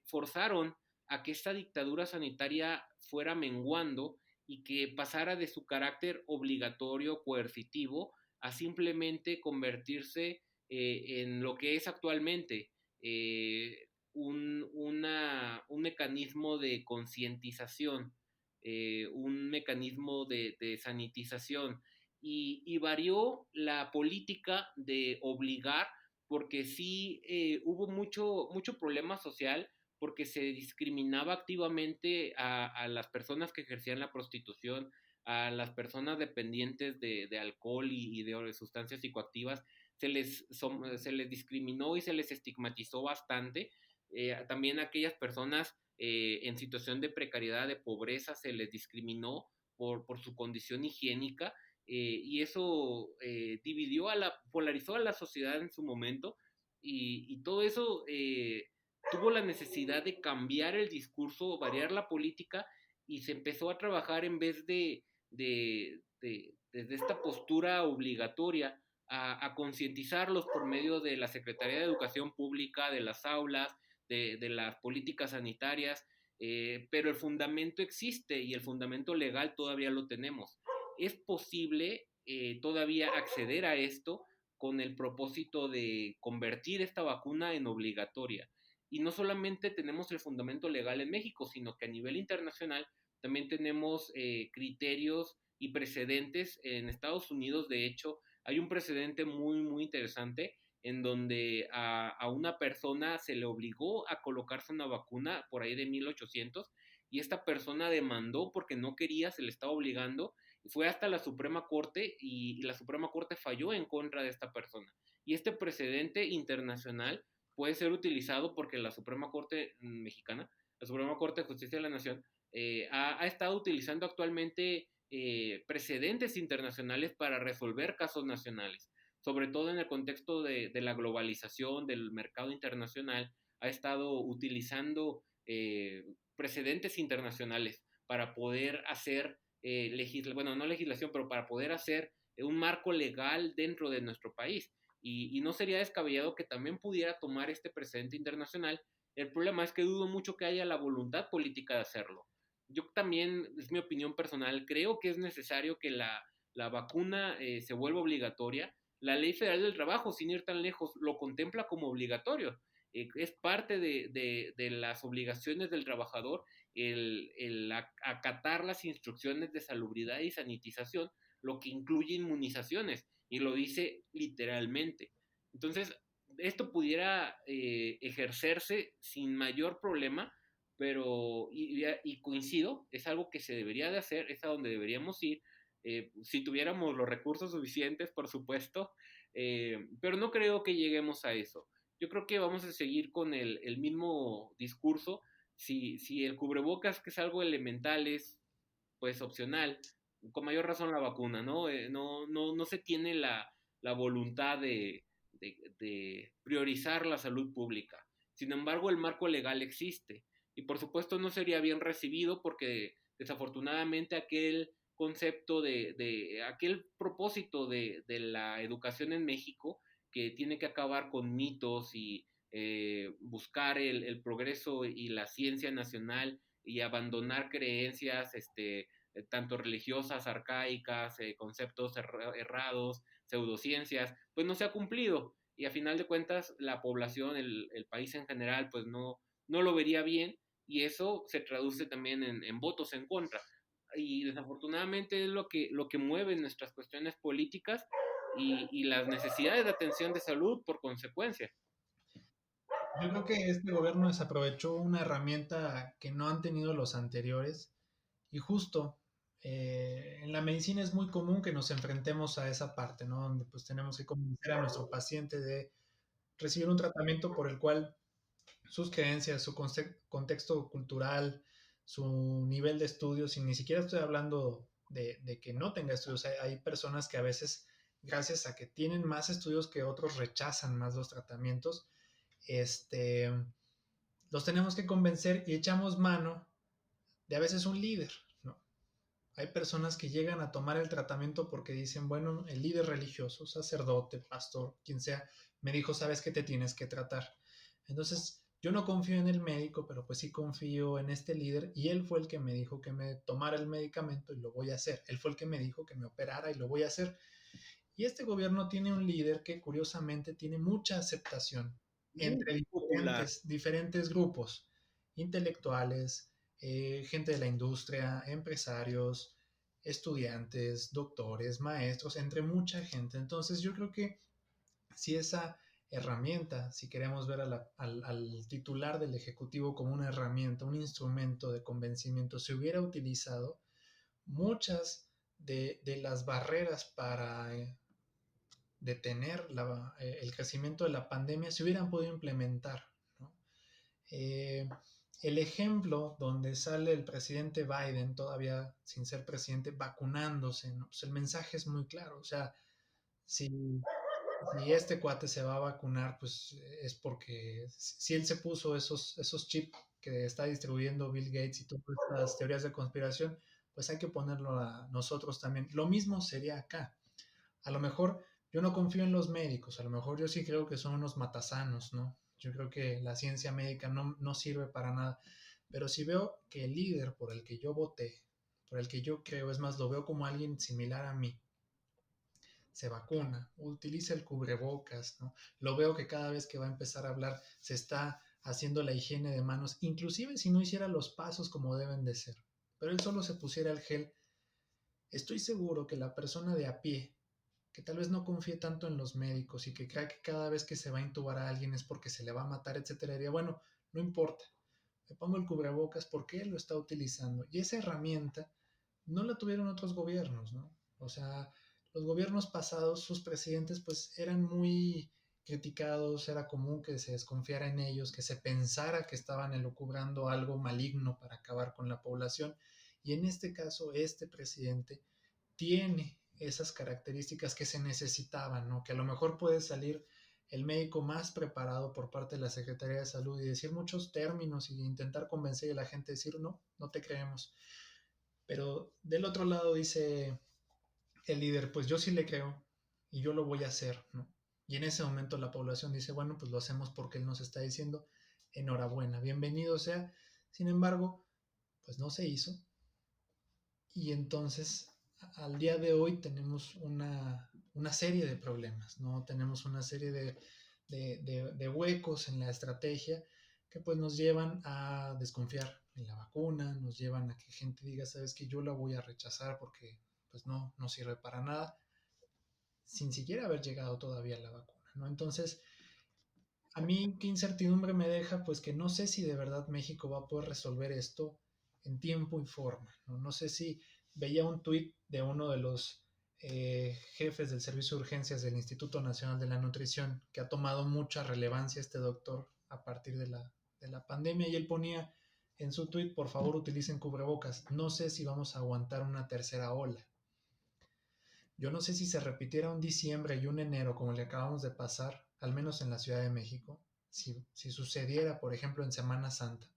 forzaron a que esta dictadura sanitaria fuera menguando y que pasara de su carácter obligatorio, coercitivo, a simplemente convertirse en lo que es actualmente, un mecanismo de concientización, un mecanismo de sanitización, y varió la política de obligar porque sí hubo mucho problema social porque se discriminaba activamente a las personas que ejercían la prostitución, a las personas dependientes de alcohol y de sustancias psicoactivas, se les discriminó y se les estigmatizó bastante. También a aquellas personas en situación de precariedad, de pobreza, se les discriminó por su condición higiénica, y eso polarizó a la sociedad en su momento, y todo eso tuvo la necesidad de cambiar el discurso, variar la política, y se empezó a trabajar en vez desde esta postura obligatoria a concientizarlos por medio de la Secretaría de Educación Pública, de las aulas, de las políticas sanitarias, pero el fundamento existe y el fundamento legal todavía lo tenemos. Es posible todavía acceder a esto con el propósito de convertir esta vacuna en obligatoria. Y no solamente tenemos el fundamento legal en México, sino que a nivel internacional también tenemos criterios y precedentes en Estados Unidos. De hecho, hay un precedente muy, muy interesante en donde a una persona se le obligó a colocarse una vacuna por ahí de 1800, y esta persona demandó porque no quería, se le estaba obligando, y fue hasta la Suprema Corte, y la Suprema Corte falló en contra de esta persona. Y este precedente internacional puede ser utilizado porque la Suprema Corte mexicana, la Suprema Corte de Justicia de la Nación, ha estado utilizando actualmente precedentes internacionales para resolver casos nacionales, sobre todo en el contexto de la globalización, del mercado internacional. Ha estado utilizando precedentes internacionales para poder hacer, bueno, no legislación, pero para poder hacer un marco legal dentro de nuestro país. Y no sería descabellado que también pudiera tomar este precedente internacional. El problema es que dudo mucho que haya la voluntad política de hacerlo. Yo también, es mi opinión personal, creo que es necesario que la vacuna se vuelva obligatoria. La Ley Federal del Trabajo, sin ir tan lejos, lo contempla como obligatorio. Es parte de las obligaciones del trabajador el acatar las instrucciones de salubridad y sanitización, lo que incluye inmunizaciones, y lo dice literalmente. Entonces, esto pudiera ejercerse sin mayor problema, pero, y coincido, es algo que se debería de hacer, es a donde deberíamos ir, si tuviéramos los recursos suficientes, por supuesto, pero no creo que lleguemos a eso. Yo creo que vamos a seguir con el mismo discurso. Si el cubrebocas, que es algo elemental, es pues opcional, con mayor razón la vacuna, ¿no? No se tiene la voluntad de priorizar la salud pública. Sin embargo, el marco legal existe, y por supuesto no sería bien recibido porque desafortunadamente aquel concepto aquel propósito de la educación en México, que tiene que acabar con mitos y buscar el progreso y la ciencia nacional, y abandonar creencias tanto religiosas, arcaicas, conceptos errados, pseudociencias, pues no se ha cumplido. Y a final de cuentas, la población, el país en general, pues no lo vería bien, y eso se traduce también en votos en contra. Y desafortunadamente es lo que mueve nuestras cuestiones políticas y las necesidades de atención de salud por consecuencia. Yo creo que este gobierno desaprovechó una herramienta que no han tenido los anteriores y justo en la medicina es muy común que nos enfrentemos a esa parte, ¿no? Donde pues tenemos que convencer a nuestro paciente de recibir un tratamiento por el cual sus creencias, su contexto cultural, su nivel de estudios, y ni siquiera estoy hablando de que no tenga estudios, hay personas que a veces, gracias a que tienen más estudios que otros, rechazan más los tratamientos, este, los tenemos que convencer y echamos mano de a veces un líder, ¿no? Hay personas que llegan a tomar el tratamiento porque dicen, bueno, el líder religioso, sacerdote, pastor, quien sea, me dijo, sabes que te tienes que tratar. Entonces, yo no confío en el médico, pero pues sí confío en este líder, y él fue el que me dijo que me tomara el medicamento y lo voy a hacer. Él fue el que me dijo que me operara y lo voy a hacer. Y este gobierno tiene un líder que curiosamente tiene mucha aceptación entre Muy popular. diferentes grupos, intelectuales, gente de la industria, empresarios, estudiantes, doctores, maestros, entre mucha gente. Entonces yo creo que si esa herramienta, si queremos ver al titular del Ejecutivo como una herramienta, un instrumento de convencimiento, se hubiera utilizado, muchas de las barreras para detener el crecimiento de la pandemia se hubieran podido implementar, ¿no? El ejemplo donde sale el presidente Biden, todavía sin ser presidente, vacunándose, ¿no? Pues el mensaje es muy claro, o sea, si, si este cuate se va a vacunar, pues es porque si él se puso esos chips que está distribuyendo Bill Gates y todas estas teorías de conspiración, pues hay que ponerlo a nosotros también. Lo mismo sería acá. A lo mejor yo no confío en los médicos, a lo mejor yo sí creo que son unos matasanos, ¿no? Yo creo que la ciencia médica no sirve para nada, pero si veo que el líder por el que yo voté, por el que yo creo, es más, lo veo como alguien similar a mí, se vacuna, utiliza el cubrebocas, ¿no? Lo veo que cada vez que va a empezar a hablar se está haciendo la higiene de manos, inclusive si no hiciera los pasos como deben de ser, pero él solo se pusiera el gel. Estoy seguro que la persona de a pie, que tal vez no confíe tanto en los médicos y que crea que cada vez que se va a intubar a alguien es porque se le va a matar, etcétera, diría, bueno, no importa, me pongo el cubrebocas porque él lo está utilizando. Y esa herramienta no la tuvieron otros gobiernos, ¿no? O sea, los gobiernos pasados, sus presidentes, pues eran muy criticados, era común que se desconfiara en ellos, que se pensara que estaban elucubrando algo maligno para acabar con la población. Y en este caso, este presidente tiene esas características que se necesitaban, ¿no? Que a lo mejor puede salir el médico más preparado por parte de la Secretaría de Salud y decir muchos términos y intentar convencer a la gente, decir, no, no te creemos. Pero del otro lado dice el líder, pues yo sí le creo y yo lo voy a hacer, ¿no? Y en ese momento la población dice, bueno, pues lo hacemos porque él nos está diciendo, enhorabuena, bienvenido sea. Sin embargo, pues no se hizo. Y entonces, al día de hoy tenemos una serie de problemas, ¿no? Tenemos una serie de huecos en la estrategia que pues nos llevan a desconfiar en la vacuna, nos llevan a que gente diga, sabes que yo la voy a rechazar porque pues no sirve para nada, sin siquiera haber llegado todavía a la vacuna, ¿no? Entonces, a mí qué incertidumbre me deja, pues que no sé si de verdad México va a poder resolver esto en tiempo y forma, ¿no? No sé si veía un tuit de uno de los jefes del servicio de urgencias del Instituto Nacional de la Nutrición, que ha tomado mucha relevancia este doctor a partir de la pandemia, y él ponía en su tuit, por favor utilicen cubrebocas, no sé si vamos a aguantar una tercera ola. Yo no sé si se repitiera un diciembre y un enero como le acabamos de pasar, al menos en la Ciudad de México, si sucediera, por ejemplo, en Semana Santa.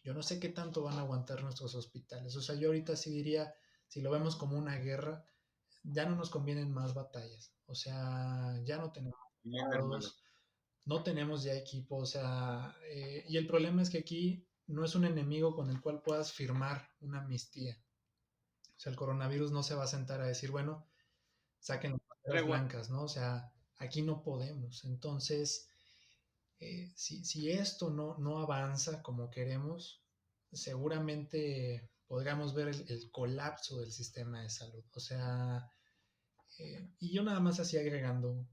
Yo no sé qué tanto van a aguantar nuestros hospitales. O sea, yo ahorita sí diría, si lo vemos como una guerra, ya no nos convienen más batallas. O sea, ya no tenemos Bien, hermano. soldados, no tenemos ya equipo. O sea, y el problema es que aquí no es un enemigo con el cual puedas firmar una amnistía. O sea, el coronavirus no se va a sentar a decir, bueno, saquen las banderas Tregua. blancas, ¿no? O sea, aquí no podemos. Entonces, si esto no avanza como queremos, seguramente podríamos ver el colapso del sistema de salud. O sea, y yo nada más así agregando,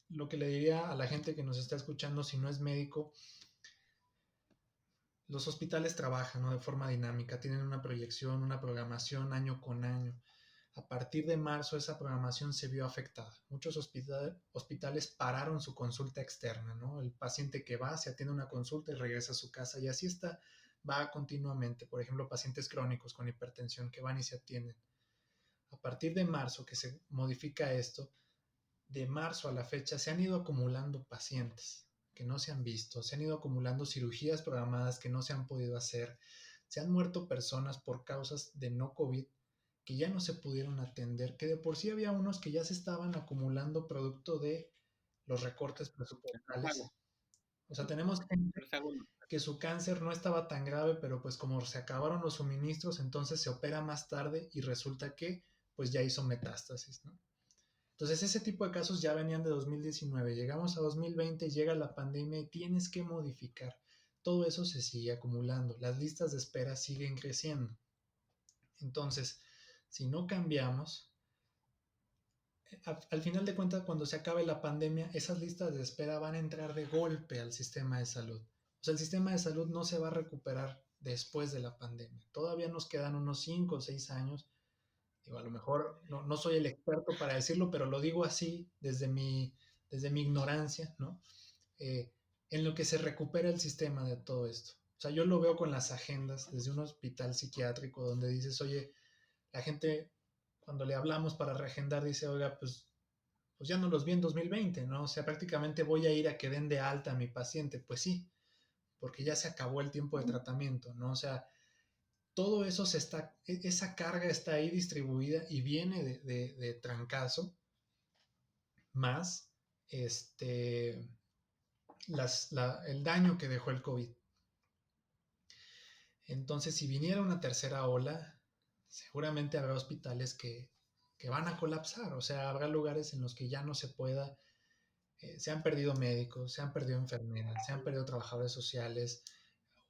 lo que le diría a la gente que nos está escuchando, si no es médico, los hospitales trabajan, ¿no? De forma dinámica, tienen una proyección, una programación año con año. A partir de marzo esa programación se vio afectada. Muchos hospitales pararon su consulta externa, ¿no? El paciente que va, se atiende una consulta y regresa a su casa y así está, va continuamente. Por ejemplo, pacientes crónicos con hipertensión que van y se atienden. A partir de marzo que se modifica esto, de marzo a la fecha se han ido acumulando pacientes que no se han visto, se han ido acumulando cirugías programadas que no se han podido hacer, se han muerto personas por causas de no COVID que ya no se pudieron atender, que de por sí había unos que ya se estaban acumulando producto de los recortes Rezago. presupuestales. O sea, tenemos gente Rezago. que su cáncer no estaba tan grave, pero pues como se acabaron los suministros, entonces se opera más tarde y resulta que pues ya hizo metástasis, ¿no? Entonces ese tipo de casos ya venían de 2019, llegamos a 2020, llega la pandemia y tienes que modificar. Todo eso se sigue acumulando, las listas de espera siguen creciendo. Entonces, si no cambiamos, al final de cuentas, cuando se acabe la pandemia, esas listas de espera van a entrar de golpe al sistema de salud. O sea, el sistema de salud no se va a recuperar después de la pandemia. Todavía nos quedan unos 5 o 6 años Digo, a lo mejor no soy el experto para decirlo, pero lo digo así desde mi ignorancia, ¿no? Eh, en lo que se recupera el sistema de todo esto. O sea, yo lo veo con las agendas desde un hospital psiquiátrico donde dices, oye, la gente cuando le hablamos para reagendar dice, oiga, pues ya no los vi en 2020, ¿no? O sea, prácticamente voy a ir a que den de alta a mi paciente. Pues sí, porque ya se acabó el tiempo de tratamiento, ¿no? O sea, todo eso esa carga está ahí distribuida y viene de trancazo, más este, el daño que dejó el COVID. Entonces, si viniera una tercera ola, seguramente habrá hospitales que van a colapsar, o sea, habrá lugares en los que ya no se pueda, se han perdido médicos, se han perdido enfermeras, se han perdido trabajadores sociales,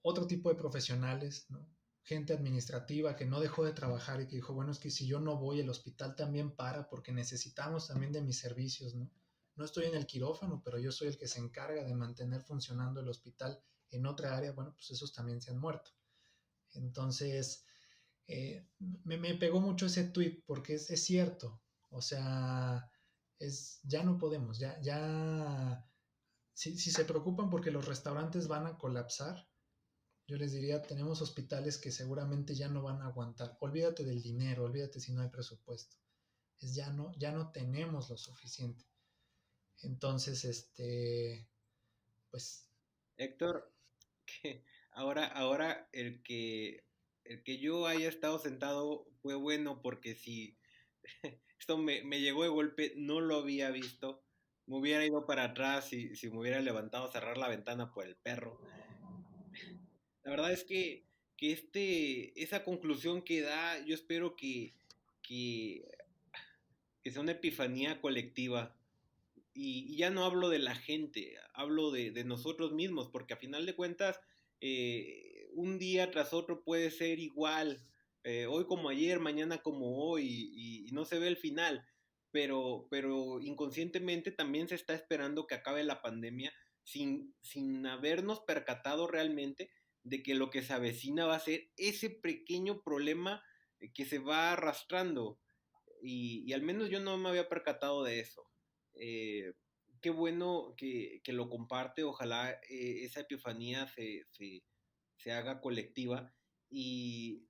otro tipo de profesionales, ¿no? Gente administrativa que no dejó de trabajar y que dijo, bueno, es que si yo no voy, el hospital también para porque necesitamos también de mis servicios, ¿no? No estoy en el quirófano, pero yo soy el que se encarga de mantener funcionando el hospital en otra área, bueno, pues esos también se han muerto. Entonces, me pegó mucho ese tweet porque es cierto, o sea, ya no podemos, si se preocupan porque los restaurantes van a colapsar, yo les diría, tenemos hospitales que seguramente ya no van a aguantar. Olvídate del dinero, olvídate si no hay presupuesto. Ya no tenemos lo suficiente. Entonces, pues, Héctor, que ahora el que yo haya estado sentado fue bueno porque si esto me llegó de golpe, no lo había visto, me hubiera ido para atrás y si me hubiera levantado a cerrar la ventana por el perro. La verdad es que esa conclusión que da, yo espero que, que sea una epifanía colectiva. Y ya no hablo de la gente, hablo de nosotros mismos, porque a final de cuentas, un día tras otro puede ser igual, hoy como ayer, mañana como hoy, y no se ve el final, pero inconscientemente también se está esperando que acabe la pandemia sin habernos percatado realmente de que lo que se avecina va a ser ese pequeño problema que se va arrastrando. Y al menos yo no me había percatado de eso. Eh, Qué bueno que lo comparte, ojalá esa epifanía se haga colectiva y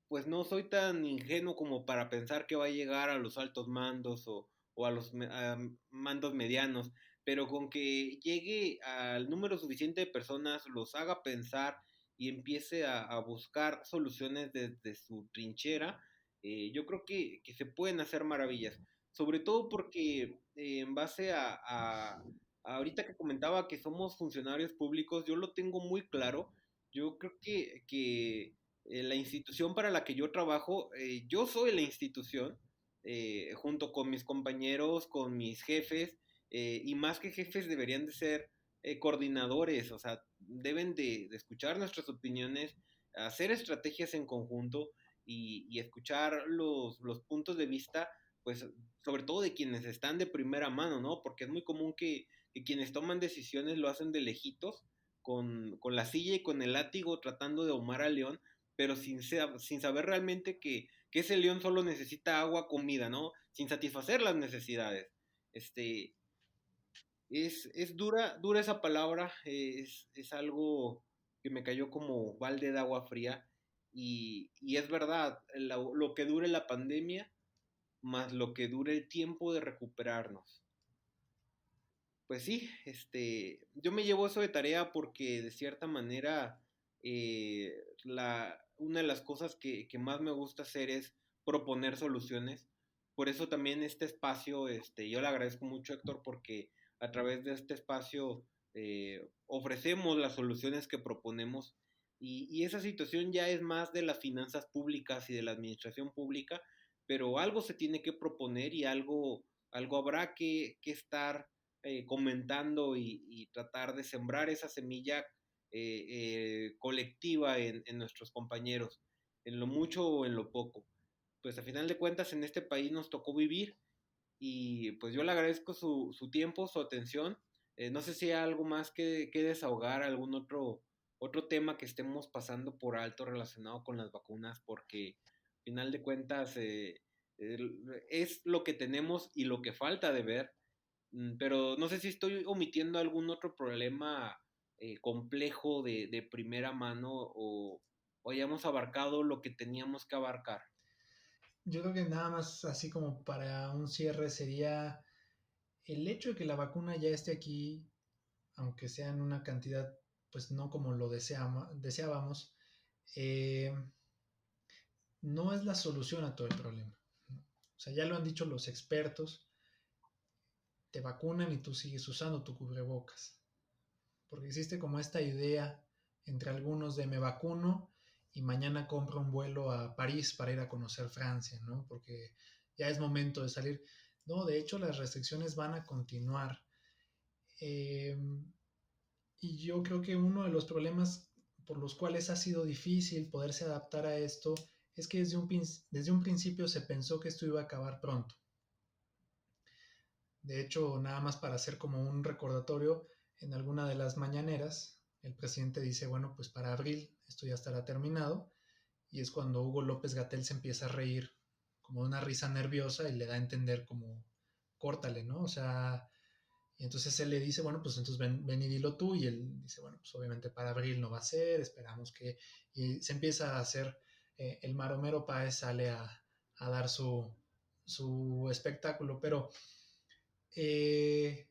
pues no soy tan ingenuo como para pensar que va a llegar a los altos mandos o a los a mandos medianos, pero con que llegue al número suficiente de personas, los haga pensar y empiece a buscar soluciones desde su trinchera, yo creo que se pueden hacer maravillas, sobre todo porque en base a ahorita que comentaba que somos funcionarios públicos, yo lo tengo muy claro, yo creo que la institución para la que yo trabajo, yo soy la institución, junto con mis compañeros, con mis jefes, y más que jefes deberían de ser coordinadores, o sea, deben de escuchar nuestras opiniones, hacer estrategias en conjunto y escuchar los puntos de vista, pues sobre todo de quienes están de primera mano, ¿no? Porque es muy común que quienes toman decisiones lo hacen de lejitos, con la silla y con el látigo tratando de domar al león, pero sin saber realmente que ese león solo necesita agua, comida, ¿no? Sin satisfacer las necesidades. Este, es dura esa palabra, es algo que me cayó como balde de agua fría y es verdad, lo que dure la pandemia más lo que dure el tiempo de recuperarnos. Pues sí, yo me llevo eso de tarea porque de cierta manera una de las cosas que más me gusta hacer es proponer soluciones. Por eso también este espacio, yo le agradezco mucho, Héctor, porque a través de este espacio ofrecemos las soluciones que proponemos y esa situación ya es más de las finanzas públicas y de la administración pública, pero algo se tiene que proponer y algo habrá que estar comentando y tratar de sembrar esa semilla colectiva en nuestros compañeros, en lo mucho o en lo poco. Pues a final de cuentas en este país nos tocó vivir y pues yo le agradezco su tiempo, su atención. No sé si hay algo más que desahogar, algún otro tema que estemos pasando por alto relacionado con las vacunas, porque a final de cuentas Es lo que tenemos y lo que falta de ver, pero no sé si estoy omitiendo algún otro problema complejo de primera mano o hayamos abarcado lo que teníamos que abarcar. Yo creo que nada más así como para un cierre sería el hecho de que la vacuna ya esté aquí, aunque sea en una cantidad pues no como lo deseábamos, eh, no es la solución a todo el problema, ¿no? O sea, ya lo han dicho los expertos, te vacunan y tú sigues usando tu cubrebocas. Porque existe como esta idea entre algunos de me vacuno y mañana compro un vuelo a París para ir a conocer Francia, ¿no? Porque ya es momento de salir. No, de hecho las restricciones van a continuar. Eh, y yo creo que uno de los problemas por los cuales ha sido difícil poderse adaptar a esto es que desde un principio se pensó que esto iba a acabar pronto. De hecho, nada más para hacer como un recordatorio, en alguna de las mañaneras, el presidente dice, bueno, pues para abril esto ya estará terminado, y es cuando Hugo López Gatell se empieza a reír como una risa nerviosa y le da a entender como, córtale, ¿no? O sea, y entonces él le dice, bueno, pues entonces ven y dilo tú, y él dice, bueno, pues obviamente para abril no va a ser, esperamos que, y se empieza a hacer, el Maromero Páez sale a dar su espectáculo, pero eh,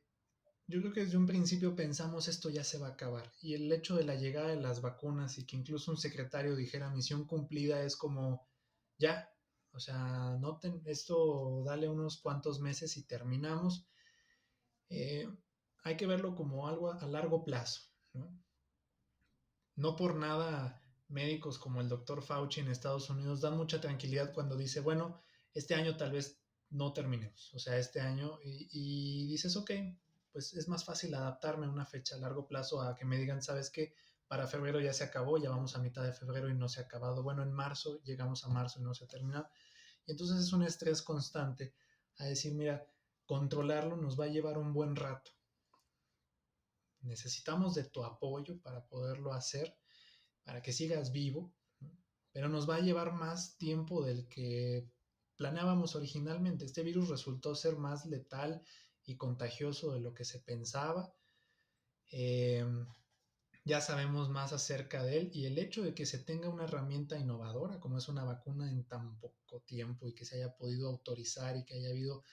yo creo que desde un principio pensamos esto ya se va a acabar y el hecho de la llegada de las vacunas y que incluso un secretario dijera misión cumplida es como ya, o sea, esto dale unos cuantos meses y terminamos. Eh, Hay que verlo como algo a largo plazo, ¿no? No por nada médicos como el doctor Fauci en Estados Unidos dan mucha tranquilidad cuando dice, bueno, este año tal vez no terminemos, o sea, este año, y dices, ok, pues es más fácil adaptarme a una fecha a largo plazo a que me digan, sabes qué, para febrero ya se acabó, ya vamos a mitad de febrero y no se ha acabado, bueno, en marzo llegamos a marzo y no se ha terminado, y entonces es un estrés constante a decir, mira, controlarlo nos va a llevar un buen rato, necesitamos de tu apoyo para poderlo hacer, para que sigas vivo, ¿no? Pero nos va a llevar más tiempo del que planeábamos originalmente. Este virus resultó ser más letal y contagioso de lo que se pensaba. Eh, ya sabemos más acerca de él y el hecho de que se tenga una herramienta innovadora como es una vacuna en tan poco tiempo y que se haya podido autorizar y que haya habido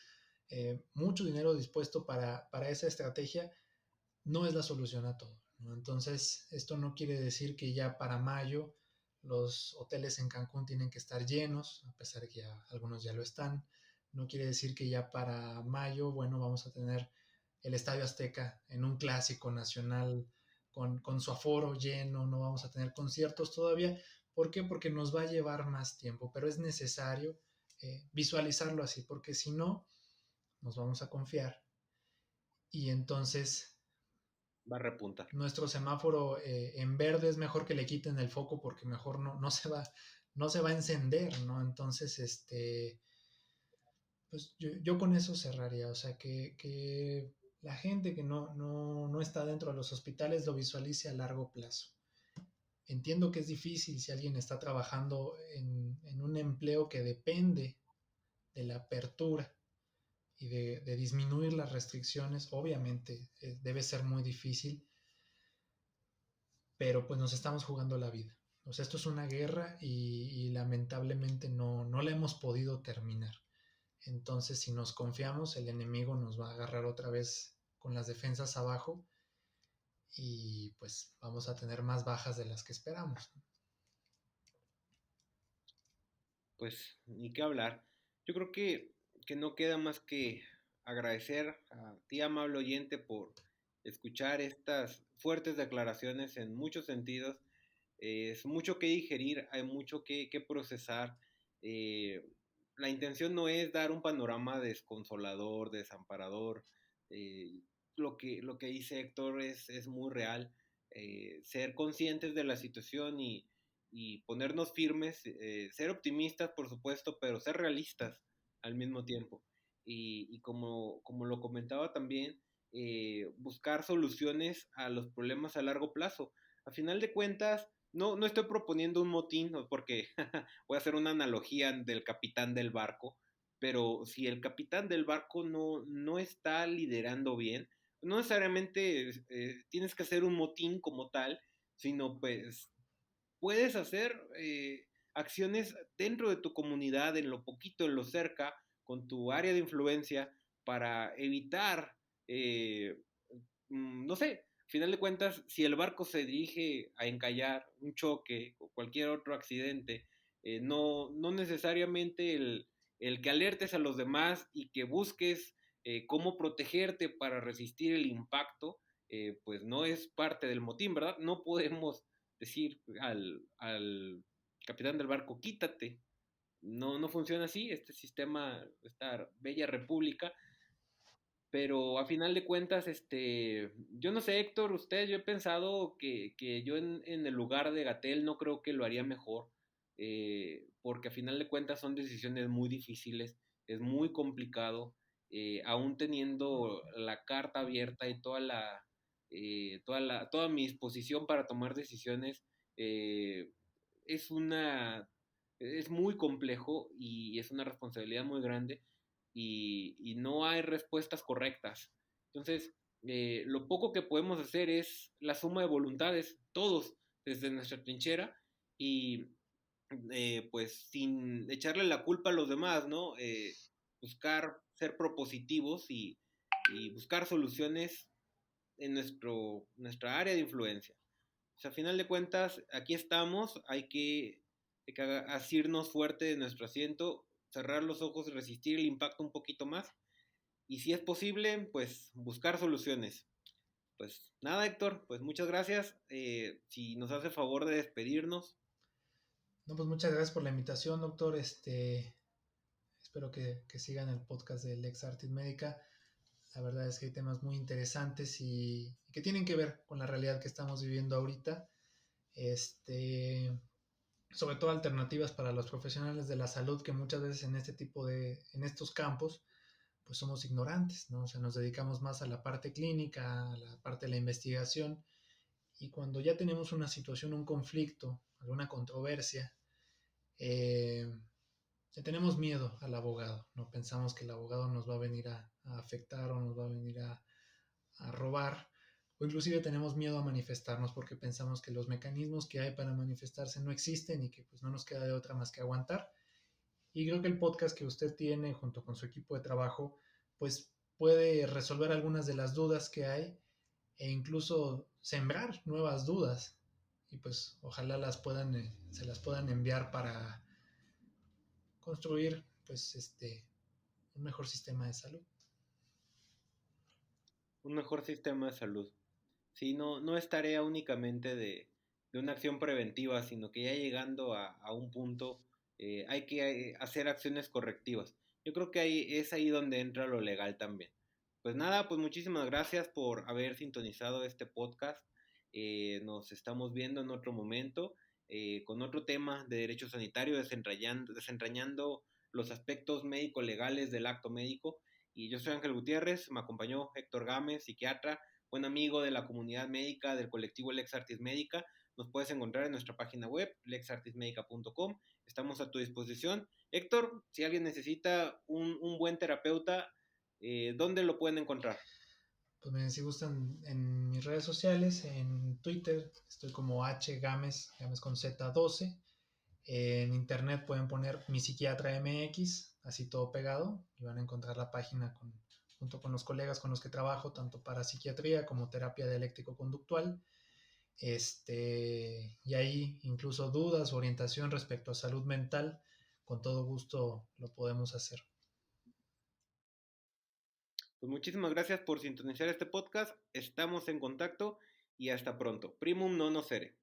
mucho dinero dispuesto para esa estrategia, no es la solución a todo, ¿no? Entonces, esto no quiere decir que ya para mayo los hoteles en Cancún tienen que estar llenos, a pesar de que ya, algunos ya lo están. No quiere decir que ya para mayo, bueno, vamos a tener el Estadio Azteca en un clásico nacional con su aforo lleno, no vamos a tener conciertos todavía. ¿Por qué? Porque nos va a llevar más tiempo, pero es necesario visualizarlo así, porque si no, nos vamos a confiar y entonces Va a repuntar. nuestro semáforo en verde es mejor que le quiten el foco porque mejor no se va a encender, ¿no? Entonces, pues yo con eso cerraría, o sea, que la gente que no está dentro de los hospitales lo visualice a largo plazo. Entiendo que es difícil si alguien está trabajando en un empleo que depende de la apertura y de disminuir las restricciones, obviamente debe ser muy difícil, pero pues nos estamos jugando la vida. O sea, esto es una guerra y lamentablemente no la hemos podido terminar. Entonces, si nos confiamos, el enemigo nos va a agarrar otra vez con las defensas abajo y pues vamos a tener más bajas de las que esperamos. Pues ni qué hablar. Yo creo que no queda más que agradecer a ti, amable oyente, por escuchar estas fuertes declaraciones en muchos sentidos. Es mucho que digerir, hay mucho que procesar. Eh, la intención no es dar un panorama desconsolador, desamparador. Eh, lo que dice Héctor es muy real. Ser conscientes de la situación y ponernos firmes, ser optimistas, por supuesto, pero ser realistas al mismo tiempo. Y como lo comentaba también, buscar soluciones a los problemas a largo plazo. A final de cuentas, no estoy proponiendo un motín, porque voy a hacer una analogía del capitán del barco. pero si el capitán del barco no está liderando bien, no necesariamente tienes que hacer un motín como tal, sino pues puedes hacer acciones dentro de tu comunidad, en lo poquito, en lo cerca, con tu área de influencia, para evitar, eh, no sé, al final de cuentas, si el barco se dirige a encallar un choque o cualquier otro accidente, no necesariamente el que alertes a los demás y que busques cómo protegerte para resistir el impacto, pues no es parte del motín, ¿verdad? No podemos decir al capitán del barco, quítate. No funciona así, este sistema, esta bella república, pero a final de cuentas, yo no sé, Héctor, yo he pensado que yo en el lugar de Gatel no creo que lo haría mejor, porque a final de cuentas son decisiones muy difíciles, es muy complicado, aún teniendo la carta abierta y toda mi disposición para tomar decisiones, eh, es es muy complejo y es una responsabilidad muy grande y no hay respuestas correctas. Entonces, lo poco que podemos hacer es la suma de voluntades, todos desde nuestra trinchera y pues sin echarle la culpa a los demás, ¿no? Buscar ser propositivos y buscar soluciones en nuestra área de influencia. O sea, a final de cuentas, aquí estamos, hay que asirnos fuerte de nuestro asiento, cerrar los ojos y resistir el impacto un poquito más. Y si es posible, pues buscar soluciones. Pues nada, Héctor, pues muchas gracias. Si nos hace favor de despedirnos. No, pues muchas gracias por la invitación, doctor. Espero que sigan el podcast de Lex Artis Médica. La verdad es que hay temas muy interesantes y que tienen que ver con la realidad que estamos viviendo ahorita. Sobre todo alternativas para los profesionales de la salud que muchas veces en estos campos, pues somos ignorantes, ¿no? O sea, nos dedicamos más a la parte clínica, a la parte de la investigación, y cuando ya tenemos una situación, un conflicto, alguna controversia, eh, le tenemos miedo al abogado, ¿no? Pensamos que el abogado nos va a venir a afectar o nos va a venir a robar, o inclusive tenemos miedo a manifestarnos porque pensamos que los mecanismos que hay para manifestarse no existen y que pues no nos queda de otra más que aguantar. Y creo que el podcast que usted tiene junto con su equipo de trabajo pues puede resolver algunas de las dudas que hay e incluso sembrar nuevas dudas y pues ojalá se las puedan enviar para construir pues un mejor sistema de salud. Un mejor sistema de salud. Sí, no es tarea únicamente de una acción preventiva, sino que ya llegando a un punto hay que hacer acciones correctivas. Yo creo que es ahí donde entra lo legal también. Pues nada, pues muchísimas gracias por haber sintonizado este podcast. Nos estamos viendo en otro momento con otro tema de derecho sanitario, desentrañando los aspectos médico-legales del acto médico. Y yo soy Ángel Gutiérrez, me acompañó Héctor Gámez, psiquiatra, buen amigo de la comunidad médica del colectivo Lex Artis Médica. Nos puedes encontrar en nuestra página web, lexartismedica.com. Estamos a tu disposición. Héctor, si alguien necesita un buen terapeuta, ¿dónde lo pueden encontrar? Pues miren, si gustan en mis redes sociales, en Twitter estoy como hgames, Games con Z12. En internet pueden poner mi psiquiatra MX, así todo pegado, y van a encontrar la página junto con los colegas con los que trabajo, tanto para psiquiatría como terapia dialéctico-conductual. Y ahí incluso dudas o orientación respecto a salud mental, con todo gusto lo podemos hacer. Pues muchísimas gracias por sintonizar este podcast. Estamos en contacto y hasta pronto. Primum non nocere.